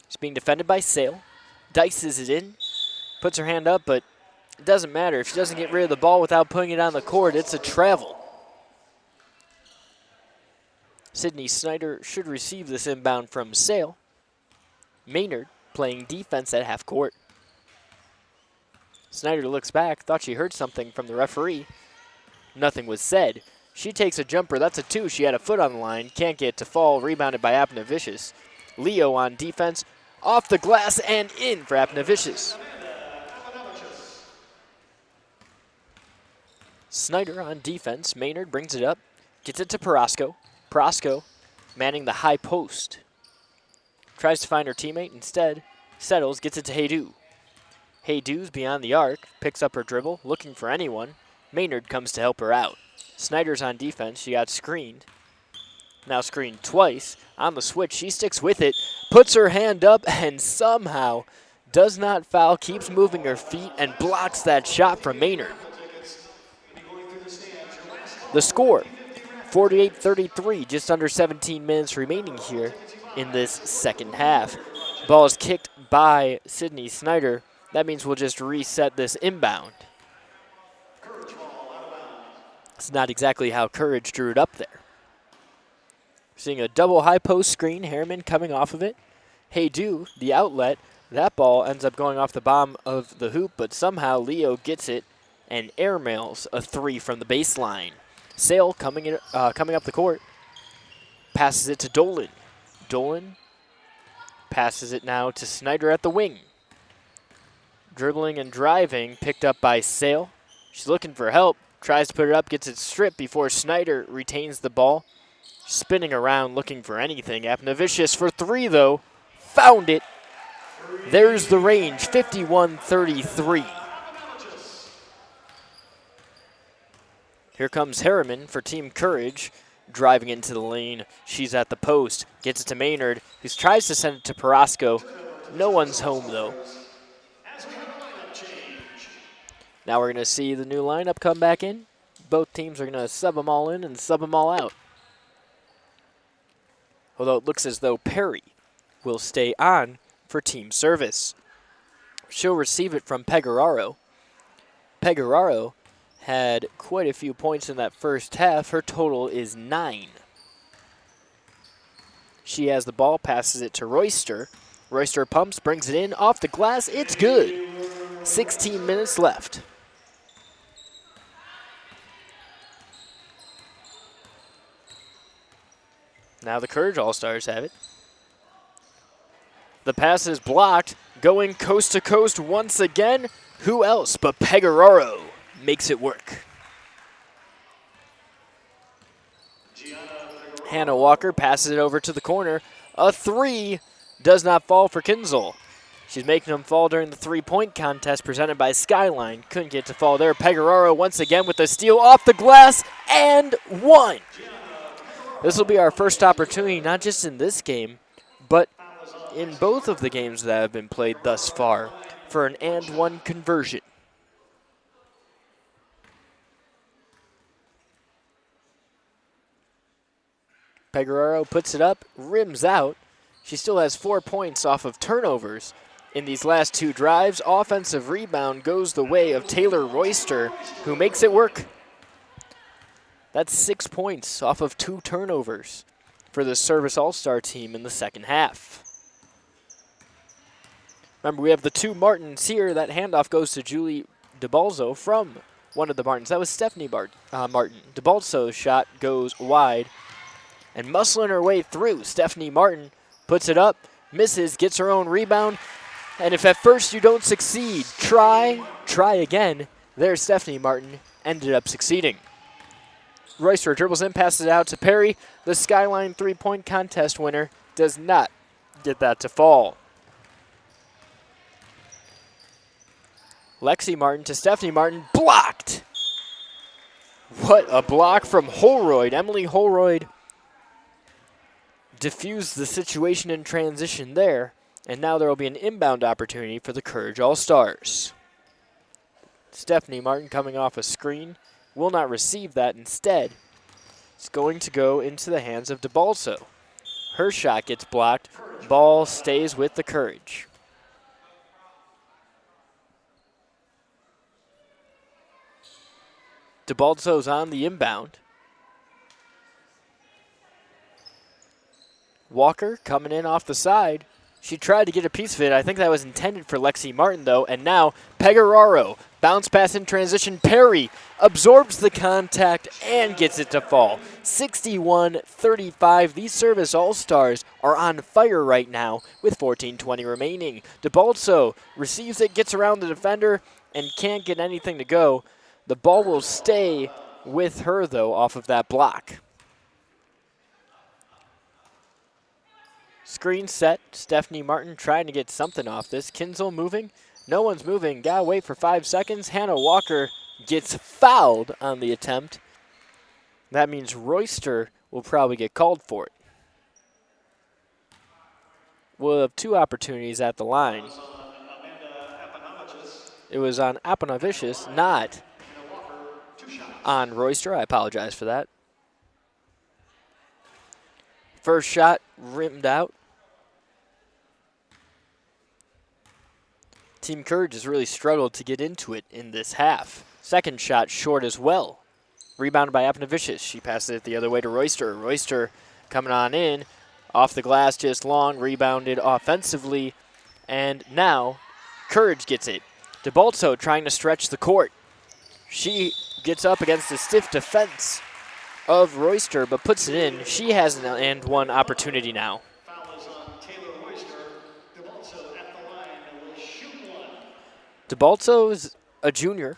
She's being defended by Sale. Dices it in. Puts her hand up, but it doesn't matter. If she doesn't get rid of the ball without putting it on the court, it's a travel. Sydney Snyder should receive this inbound from Sale. Maynard playing defense at half court. Snyder looks back, thought she heard something from the referee. Nothing was said. She takes a jumper. That's a two. She had a foot on the line. Can't get to fall. Rebounded by Apnavicius. Leo on defense. Off the glass and in for Apnavicius. Snyder on defense. Maynard brings it up. Gets it to Parasco. Parasco manning the high post. Tries to find her teammate. Instead, settles. Gets it to Haydu. Haydu's beyond the arc. Picks up her dribble. Looking for anyone. Maynard comes to help her out. Snyder's on defense. She got screened. Now screened twice. On the switch, she sticks with it. Puts her hand up and somehow does not foul. Keeps moving her feet and blocks that shot from Maynard. The score, 48-33. Just under 17 minutes remaining here in this second half. Ball is kicked by Sydney Snyder. That means we'll just reset this inbound. It's not exactly how Courage drew it up there. Seeing a double high post screen, Harriman coming off of it. Haydu, the outlet, that ball ends up going off the bottom of the hoop, but somehow Leo gets it and airmails a three from the baseline. Sale coming up the court, passes it to Dolan. Dolan passes it now to Snyder at the wing. Dribbling and driving, picked up by Sale. She's looking for help. Tries to put it up, gets it stripped before Snyder retains the ball. Spinning around, looking for anything. Apnavicius for three, though. Found it. There's the range, 51-33. Here comes Harriman for Team Courage, driving into the lane. She's at the post, gets it to Maynard, who tries to send it to Perasco. No one's home, though. Now we're going to see the new lineup come back in. Both teams are going to sub them all in and sub them all out. Although it looks as though Perry will stay on for team service. She'll receive it from Pegararo. Pegararo had quite a few points in that first half. Her total is 9. She has the ball, passes it to Royster. Royster pumps, brings it in, off the glass, it's good. 16 minutes left. Now the Courage All-Stars have it. The pass is blocked, going coast to coast once again. Who else but Pegararo makes it work? Hannah Walker passes it over to the corner. A 3 does not fall for Kinzel. She's making them fall during the three-point contest presented by Skyline. Couldn't get to fall there. Pegararo once again with the steal off the glass and 1. This will be our first opportunity, not just in this game, but in both of the games that have been played thus far, for an and 1 conversion. Pegararo puts it up, rims out. She still has 4 points off of turnovers in these last 2 drives. Offensive rebound goes the way of Taylor Royster, who makes it work. That's 6 points off of 2 turnovers for the Service All-Star team in the second half. Remember, we have the 2 Martins here. That handoff goes to Julie DeBalzo from one of the Martins. That was Stephanie Martin. DeBalzo's shot goes wide. And muscling her way through, Stephanie Martin puts it up, misses, gets her own rebound. And if at first you don't succeed, try again. There's Stephanie Martin, ended up succeeding. Royster dribbles in, passes it out to Perry. The Skyline three-point contest winner does not get that to fall. Lexi Martin to Stephanie Martin, blocked. What a block from Holroyd. Emily Holroyd diffused the situation in transition there, and now there will be an inbound opportunity for the Courage All-Stars. Stephanie Martin coming off a screen will not receive that. Instead, it's going to go into the hands of DeBalso. Her shot gets blocked. Ball stays with the Courage. DeBalso's on the inbound. Walker coming in off the side. She tried to get a piece of it. I think that was intended for Lexi Martin, though. And now Pegararo, bounce pass in transition. Perry absorbs the contact and gets it to fall. 61-35. These Service All-Stars are on fire right now with 14:20 remaining. DeBalso receives it, gets around the defender, and can't get anything to go. The ball will stay with her, though, off of that block. Screen set. Stephanie Martin trying to get something off this. Kinzel moving. No one's moving. Gotta wait for 5 seconds. Hannah Walker gets fouled on the attempt. That means Royster will probably get called for it. We'll have 2 opportunities at the line. It was on Apanavicius, not on Royster. I apologize for that. First shot rimmed out. Team Courage has really struggled to get into it in this half. Second shot short as well. Rebounded by Apanavicius. She passes it the other way to Royster. Royster coming on in. Off the glass just long. Rebounded offensively. And now Courage gets it. DeBalso trying to stretch the court. She gets up against the stiff defense of Royster, but puts it in. She has an and 1 opportunity now. DeBalso is a junior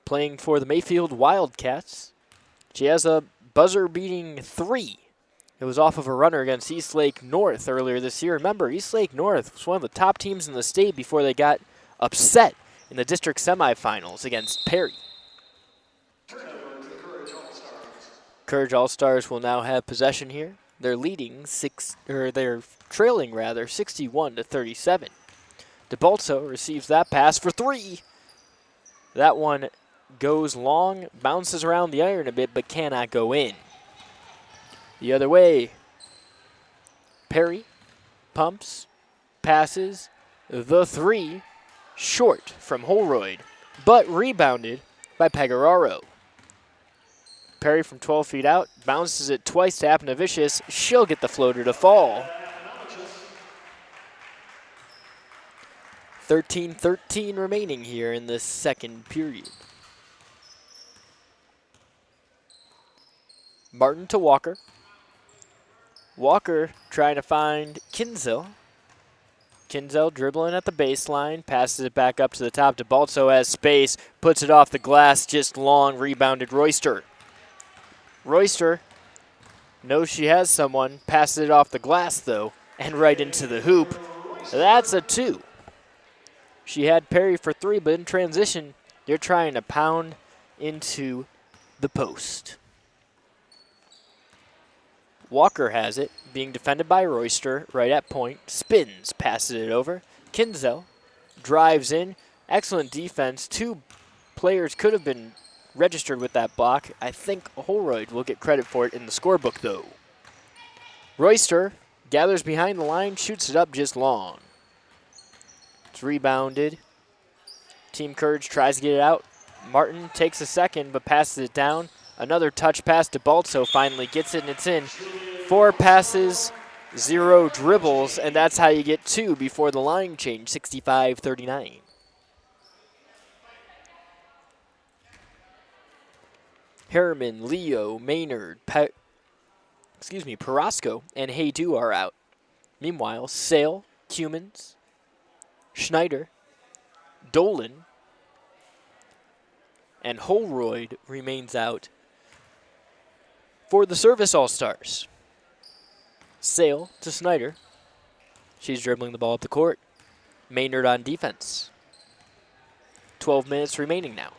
playing for the Mayfield Wildcats. She has a buzzer-beating 3 It was off of a runner against Eastlake North earlier this year. Remember, Eastlake North was one of the top teams in the state before they got upset in the district semifinals against Perry. Courage All-Stars will now have possession here. They're leading they're trailing 61-37. DeBalzo receives that pass for 3. That one goes long, bounces around the iron a bit, but cannot go in. The other way, Perry pumps, passes, the 3, short from Holroyd, but rebounded by Pegararo. Perry from 12 feet out, bounces it twice to Apnavicius. She'll get the floater to fall. 13-13 remaining here in this second period. Martin to Walker. Walker trying to find Kinzel. Kinzel dribbling at the baseline, passes it back up to the top. DeBalzo has space, puts it off the glass, just long, rebounded Royster. Royster knows she has someone, passes it off the glass though, and right into the hoop. That's a 2. She had Perry for 3, but in transition, they're trying to pound into the post. Walker has it, being defended by Royster right at point, spins, passes it over. Kinzel drives in, excellent defense. 2 players could have been registered with that block. I think Holroyd will get credit for it in the scorebook though. Royster gathers behind the line, shoots it up just long. It's rebounded. Team Courage tries to get it out. Martin takes a second but passes it down. Another touch pass to Baltzo, finally gets it and it's in. 4 passes, 0 dribbles, and that's how you get 2 before the line change, 65-39. Harriman, Leo, Maynard, Perosco, and Haydu are out. Meanwhile, Sale, Cumans, Schneider, Dolan, and Holroyd remains out for the Service All-Stars. Sale to Snyder. She's dribbling the ball up the court. Maynard on defense. 12 minutes remaining now.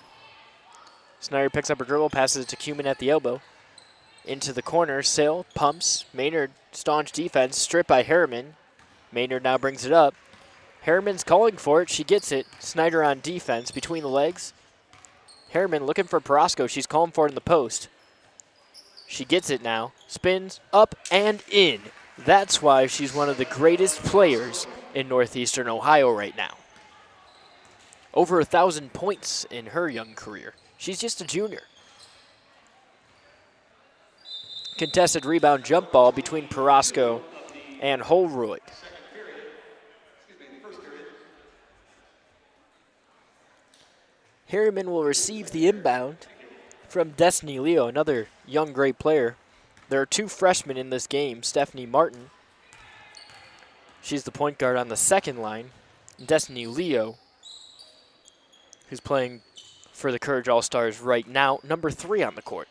Snyder picks up her dribble, passes it to Cuman at the elbow. Into the corner, Sale pumps. Maynard, staunch defense, stripped by Harriman. Maynard now brings it up. Harriman's calling for it. She gets it. Snyder on defense between the legs. Harriman looking for Perosco. She's calling for it in the post. She gets it now. Spins up and in. That's why she's one of the greatest players in Northeastern Ohio right now. Over 1,000 points in her young career. She's just a junior. Contested rebound jump ball between Perosco and Holroyd. Harriman will receive the inbound from Destiny Leo, another young great player. There are 2 freshmen in this game, Stephanie Martin. She's the point guard on the second line. Destiny Leo, who's playing for the Courage All-Stars right now, number 3 on the court.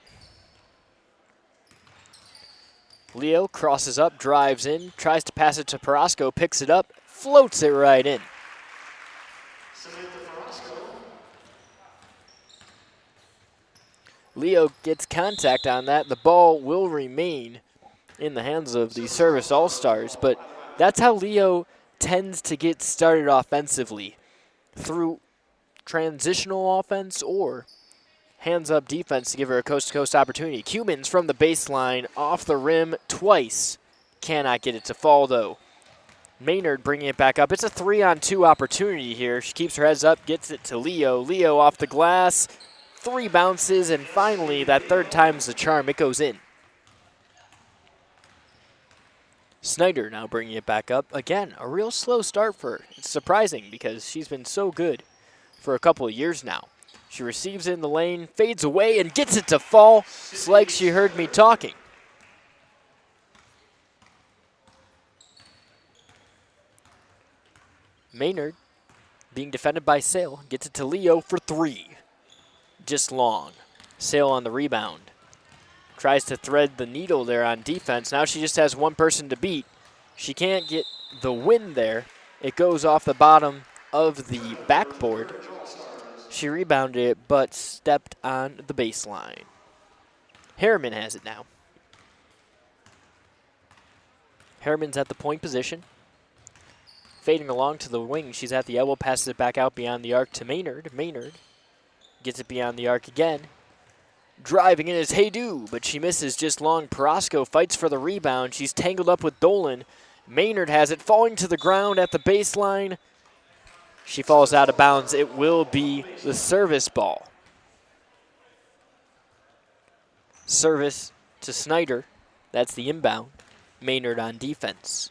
Leo crosses up, drives in, tries to pass it to Perosco, picks it up, floats it right in. Leo gets contact on that. The ball will remain in the hands of the Service All-Stars, but that's how Leo tends to get started offensively, through transitional offense or hands-up defense to give her a coast-to-coast opportunity. Cumans from the baseline, off the rim twice. Cannot get it to fall, though. Maynard bringing it back up. It's a 3-on-2 opportunity here. She keeps her heads up, gets it to Leo. Leo off the glass, 3 bounces, and finally, that third time's the charm. It goes in. Snyder now bringing it back up. Again, a real slow start for her. It's surprising because she's been so good for a couple of years now. She receives it in the lane, fades away, and gets it to fall. It's like she heard me talking. Maynard, being defended by Sale, gets it to Leo for 3. Just long. Sale on the rebound. Tries to thread the needle there on defense. Now she just has one person to beat. She can't get the win there. It goes off the bottom of the backboard. She rebounded it, but stepped on the baseline. Harriman has it now. Harriman's at the point position. Fading along to the wing. She's at the elbow, passes it back out beyond the arc to Maynard. Maynard gets it beyond the arc again. Driving in is Haydu, but she misses just long. Parasco fights for the rebound. She's tangled up with Dolan. Maynard has it, falling to the ground at the baseline. She falls out of bounds. It will be the service ball. Service to Snyder. That's the inbound. Maynard on defense.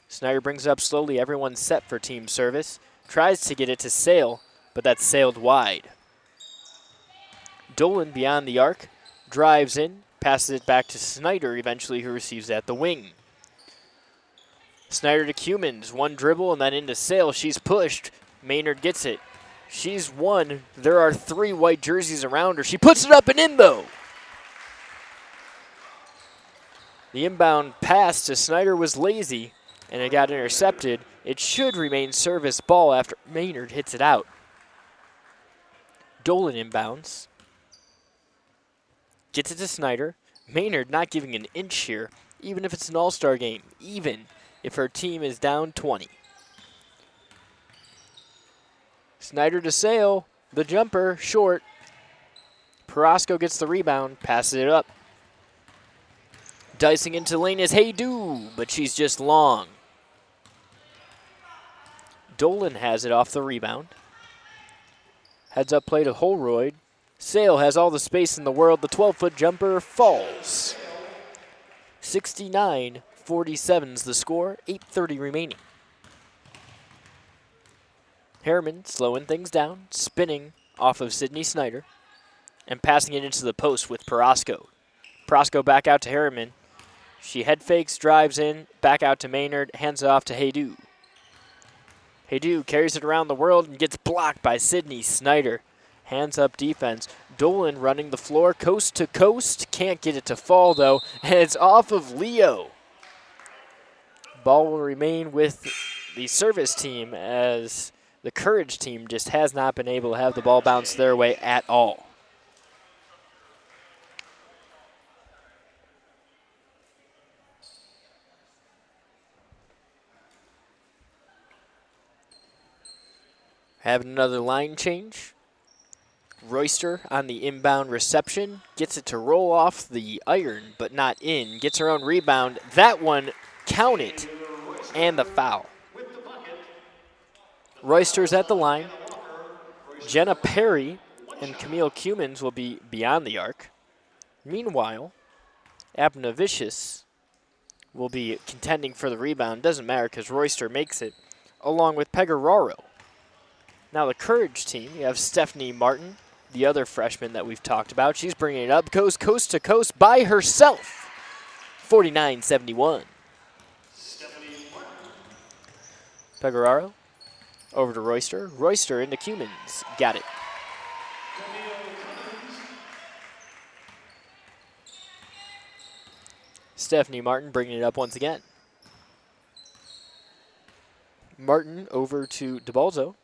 Snyder brings it up slowly. Everyone's set for team service. Tries to get it to Sale, but that's sailed wide. Dolan beyond the arc, drives in, passes it back to Snyder eventually, who receives at the wing. Snyder to Cumans, one dribble and then into Sale. She's pushed. Maynard gets it. She's won. There are 3 white jerseys around her. She puts it up and in though. The inbound pass to Snyder was lazy and it got intercepted. It should remain service ball after Maynard hits it out. Dolan inbounds. Gets it to Snyder. Maynard not giving an inch here, even if it's an all-star game, even if her team is down 20. Snyder to Sale, the jumper, short. Parasco gets the rebound, passes it up. Dicing into lane is Haydu, but she's just long. Dolan has it off the rebound. Heads up play to Holroyd. Sale has all the space in the world. The 12-foot jumper falls. 69-47's the score, 8:30 remaining. Harriman slowing things down, spinning off of Sydney Snyder, and passing it into the post with Parasco. Parasco back out to Harriman. She head fakes, drives in, back out to Maynard, hands it off to Haydu. Haydu carries it around the world and gets blocked by Sydney Snyder. Hands up defense. Dolan running the floor coast to coast. Can't get it to fall though, and it's off of Leo. Ball will remain with the service team as the Courage team just has not been able to have the ball bounce their way at all. Having another line change. Royster on the inbound reception. Gets it to roll off the iron, but not in. Gets her own rebound. That one counted, and the foul. Royster's at the line. Jenna Perry and Camille Cumans will be beyond the arc. Meanwhile, Abnavicius will be contending for the rebound. Doesn't matter because Royster makes it, along with Pegararo. Now the Courage team, you have Stephanie Martin, the other freshman that we've talked about. She's bringing it up, goes coast to coast by herself. 49-71. Pegararo over to Royster. Royster into Cumans. Got it. Stephanie Martin bringing it up once again. Martin over to DeBalzo.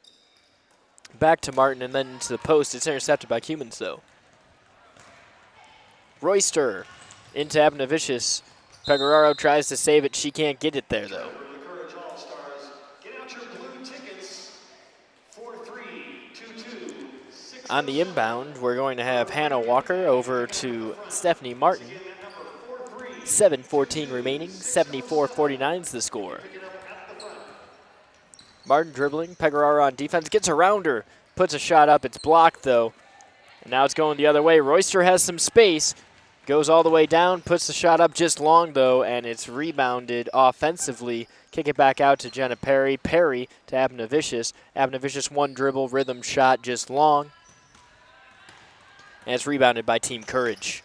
Back to Martin and then into the post. It's intercepted by Cumans though. Royster into Abnavicius. Pegararo tries to save it. She can't get it there though. On the inbound, we're going to have Hannah Walker over to Stephanie Martin. 7:14 remaining, 74-49 is the score. Martin dribbling, Pegararo on defense, gets around her, puts a shot up, it's blocked though. And now it's going the other way. Royster has some space, goes all the way down, puts the shot up just long though, and it's rebounded offensively. Kick it back out to Jenna Perry. Perry to Abnavicius. Abnavicius one dribble, rhythm shot just long. And it's rebounded by Team Courage.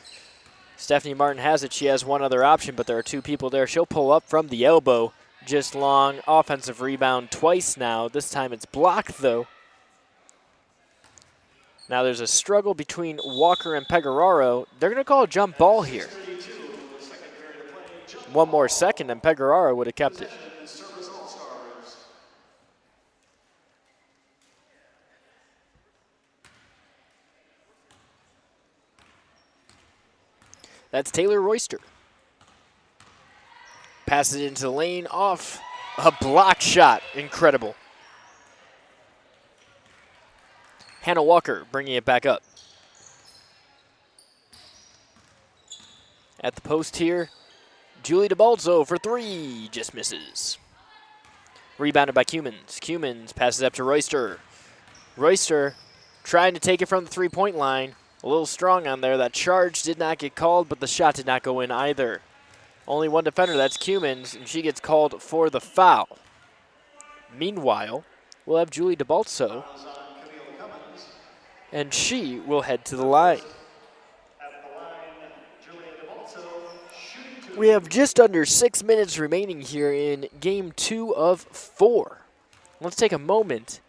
Stephanie Martin has it. She has one other option, but there are two people there. She'll pull up from the elbow. Just long. Offensive rebound twice now. This time it's blocked, though. Now there's a struggle between Walker and Pecoraro. They're going to call a jump ball here. 32, second period of play. Jump One more second and Pecoraro would have kept it. possession, Service All-Stars. That's Taylor Royster. Passes it into the lane off a block shot. Incredible. Hannah Walker bringing it back up. At the post here, Julie DeBalzo for three, just misses. Rebounded by Cumins. Cumins passes up to Royster. Royster trying to take it from the three-point line. A little strong on there. That charge did not get called, but the shot did not go in either. Only one defender, that's Cumins, and she gets called for the foul. Meanwhile, we'll have Julie DeBalzo, and she will head to the line. At the line, Julian DeBalzo, shooting 2. We have just under 6 minutes remaining here in Game 2 of 4. Let's take a moment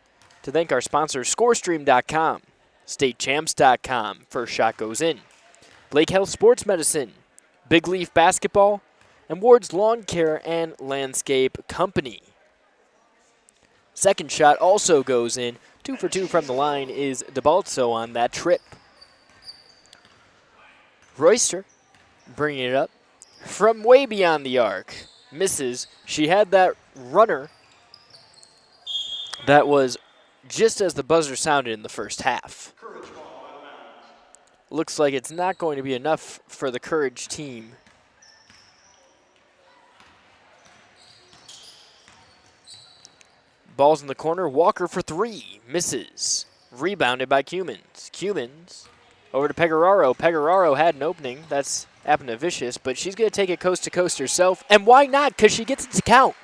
to thank our sponsors, ScoreStream.com, StateChamps.com, First Shot Goes In, Lake Health Sports Medicine, Big Leaf Basketball, and Ward's Lawn Care and Landscape Company. Second shot also goes in. 2 for 2 from the line is DeBalzo on that trip. Royster bringing it up from way beyond the arc. Misses. She had that runner that was just as the buzzer sounded in the first half. Courage ball out of bounds. Looks like it's not going to be enough for the Courage team. Ball's in the corner. Walker for three. Misses. Rebounded by Cumins. Cumins over to Pecoraro. Pecoraro had an opening. That's Apnavicius, but she's going to take it coast to coast herself. And why not? Because she gets it to count.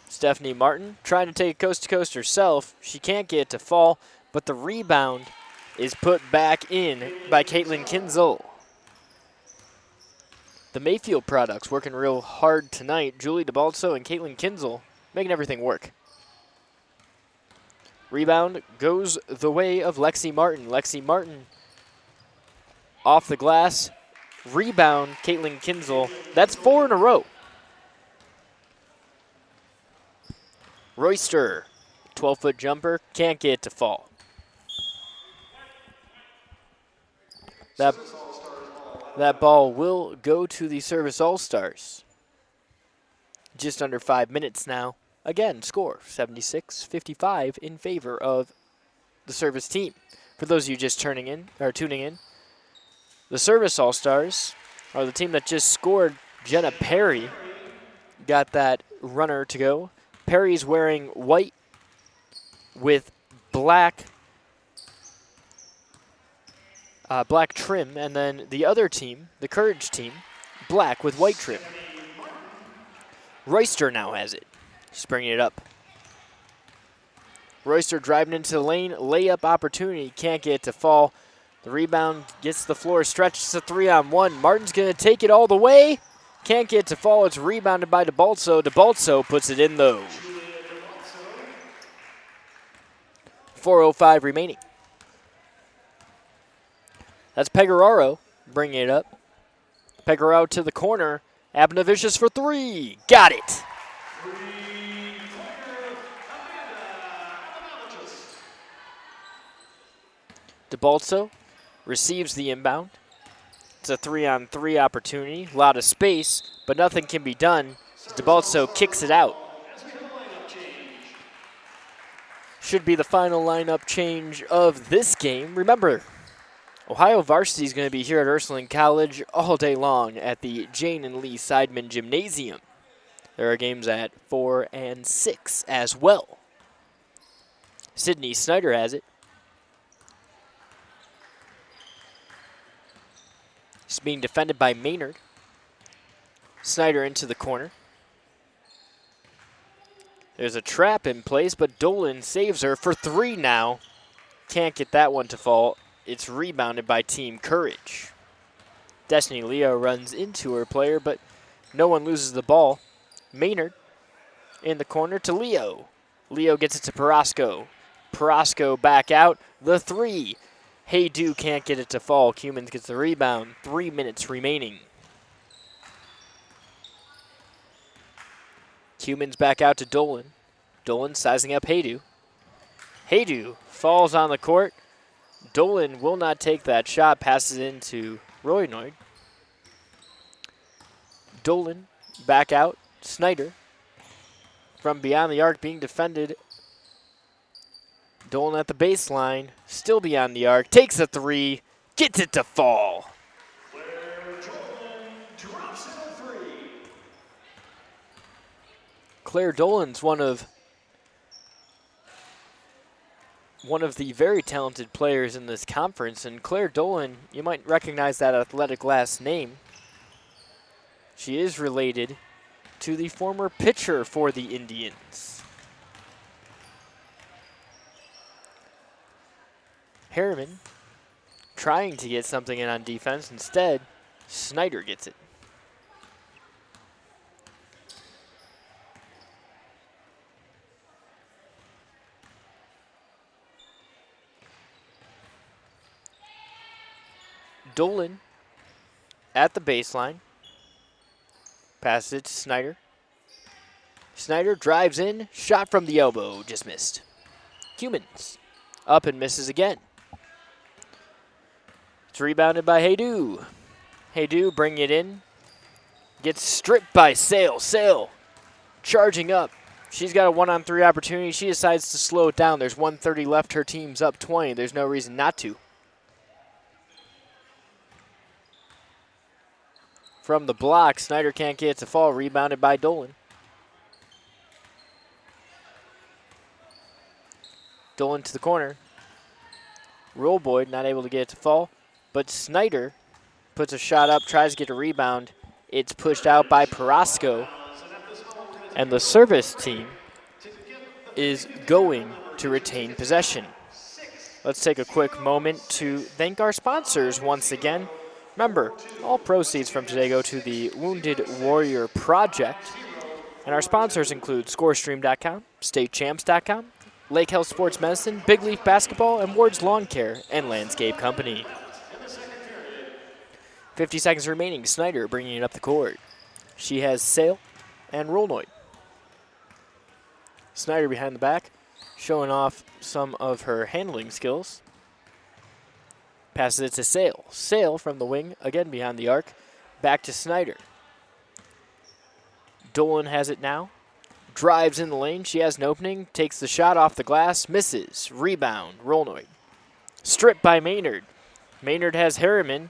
Stephanie Martin trying to take it coast to coast herself. She can't get it to fall, but the rebound is put back in by Caitlin Kinzel. The Mayfield products working real hard tonight. Julie DeBalzo and Caitlin Kinzel making everything work. Rebound goes the way of Lexi Martin. Lexi Martin off the glass. Rebound, Caitlin Kinzel. That's 4 in a row. Royster, 12-foot jumper, can't get it to fall. That ball will go to the Service All-Stars. Just under 5 minutes now. Again, score 76-55 in favor of the Service team. For those of you just tuning in, the Service All-Stars are the team that just scored. Jenna Perry got that runner to go. Perry's wearing white with black trim, and then the other team, the Courage team, black with white trim. Royster now has it. She's bringing it up. Royster driving into the lane, layup opportunity, can't get it to fall. The rebound gets the floor stretched. It's a 3-on-1. Martin's going to take it all the way. Can't get it to fall. It's rebounded by DeBalzo. DeBalzo puts it in, though. 4:05 remaining. That's Pecoraro bringing it up. Pecoraro to the corner. Abnavicius for three. Got it. DeBalzo receives the inbound. It's a 3-on-3 opportunity. A lot of space, but nothing can be done. DeBalzo kicks it out. Should be the final lineup change of this game. Remember, Ohio Varsity is going to be here at Ursuline College all day long at the Jane and Lee Seidman Gymnasium. There are games at 4 and 6 as well. Sydney Snyder has it. It's being defended by Maynard. Snyder into the corner. There's a trap in place, but Dolan saves her for three now. Can't get that one to fall. It's rebounded by Team Courage. Destiny Leo runs into her player, but no one loses the ball. Maynard In the corner to Leo. Leo gets it to Parasco. Parasco back out. The 3. Hey-Do can't get it to fall. Cumans gets the rebound. 3 minutes remaining. Cumans back out to Dolan. Dolan sizing up Hey-Do. Hey-Do falls on the court. Dolan will not take that shot. Passes into Roynoid. Dolan back out. Snyder from beyond the arc being defended. Dolan at the baseline. Still beyond the arc. Takes a 3. Gets it to fall. Claire Dolan's one of the very talented players in this conference, and Claire Dolan, you might recognize that athletic last name. She is related to the former pitcher for the Indians. Harriman trying to get something in on defense. Instead, Snyder gets it. Dolan at the baseline. Passes it to Snyder. Snyder drives in. Shot from the elbow. Just missed. Cumans up and misses again. It's rebounded by Hey-Do. Hey-Do bringing it in. Gets stripped by Sale. Sale charging up. She's got a 1-on-3 opportunity. She decides to slow it down. There's 1:30 left. Her team's up 20. There's no reason not to. From the block, Snyder can't get it to fall. Rebounded by Dolan. Dolan to the corner. Roll Boyd not able to get it to fall. But Snyder puts a shot up, tries to get a rebound. It's pushed out by Parasco. And the service team is going to retain possession. Let's take a quick moment to thank our sponsors once again. Remember, all proceeds from today go to the Wounded Warrior Project. And our sponsors include ScoreStream.com, StateChamps.com, Lake Health Sports Medicine, Big Leaf Basketball, and Ward's Lawn Care and Landscape Company. 50 seconds remaining. Snyder bringing it up the court. She has Sale and Rolnoid. Snyder behind the back, showing off some of her handling skills. Passes it to Sale. Sale from the wing, again behind the arc. Back to Snyder. Dolan has it now. Drives in the lane. She has an opening. Takes the shot off the glass. Misses. Rebound. Rolnoid. Stripped by Maynard. Maynard has Harriman.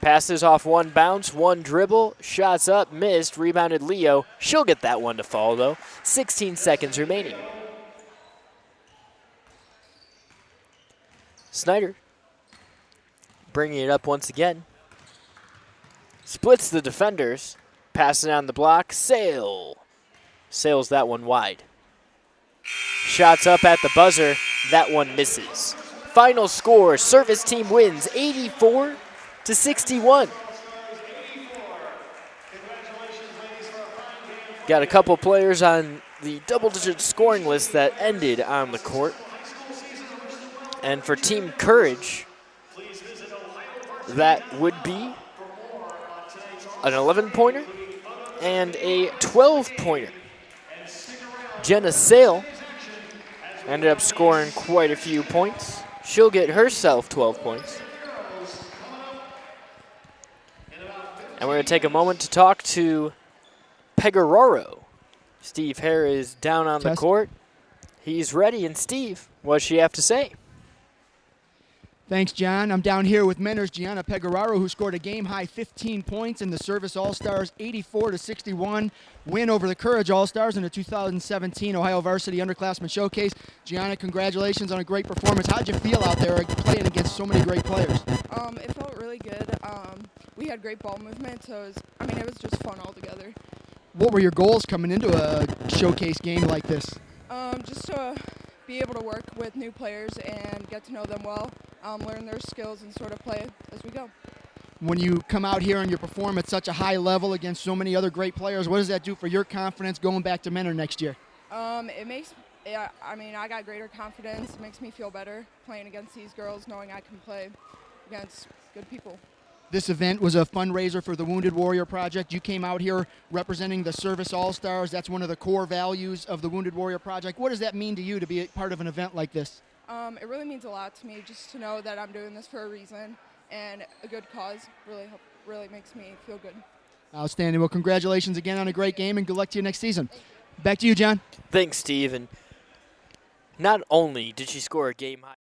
Passes off one bounce, one dribble. Shots up. Missed. Rebounded Leo. She'll get that one to fall, though. 16 seconds remaining. Snyder bringing it up once again. Splits the defenders. Passing on the block. Sale. Sails that one wide. Shots up at the buzzer. That one misses. Final score, service team wins 84-61. Got a couple players on the double-digit scoring list that ended on the court. And for Team Courage, that would be an 11-pointer and a 12-pointer. Jenna Sale ended up scoring quite a few points. She'll get herself 12 points. And we're going to take a moment to talk to Pegararo. Steve Hare is down on the court. He's ready. And Steve, what does she have to say? Thanks, John. I'm down here with Mentor's Gianna Pegararo, who scored a game-high 15 points in the Service All-Stars 84-61 win over the Courage All-Stars in the 2017 Ohio Varsity Underclassmen Showcase. Gianna, congratulations on a great performance. How'd you feel out there playing against so many great players? It felt really good. We had great ball movement, so it was just fun altogether. What were your goals coming into a showcase game like this? Just to be able to work with new players and get to know them well, learn their skills, and sort of play as we go. When you come out here and you perform at such a high level against so many other great players, what does that do for your confidence going back to Menor next year? It makes, yeah, I mean, I got greater confidence. It makes me feel better playing against these girls, knowing I can play against good people. This event was a fundraiser for the Wounded Warrior Project. You came out here representing the Service All-Stars. That's one of the core values of the Wounded Warrior Project. What does that mean to you to be a part of an event like this? It really means a lot to me just to know that I'm doing this for a reason and a good cause. Really makes me feel good. Outstanding. Well, congratulations again on a great game, and good luck to you next season. Back to you, John. Thanks, Steve. And not only did she score a game high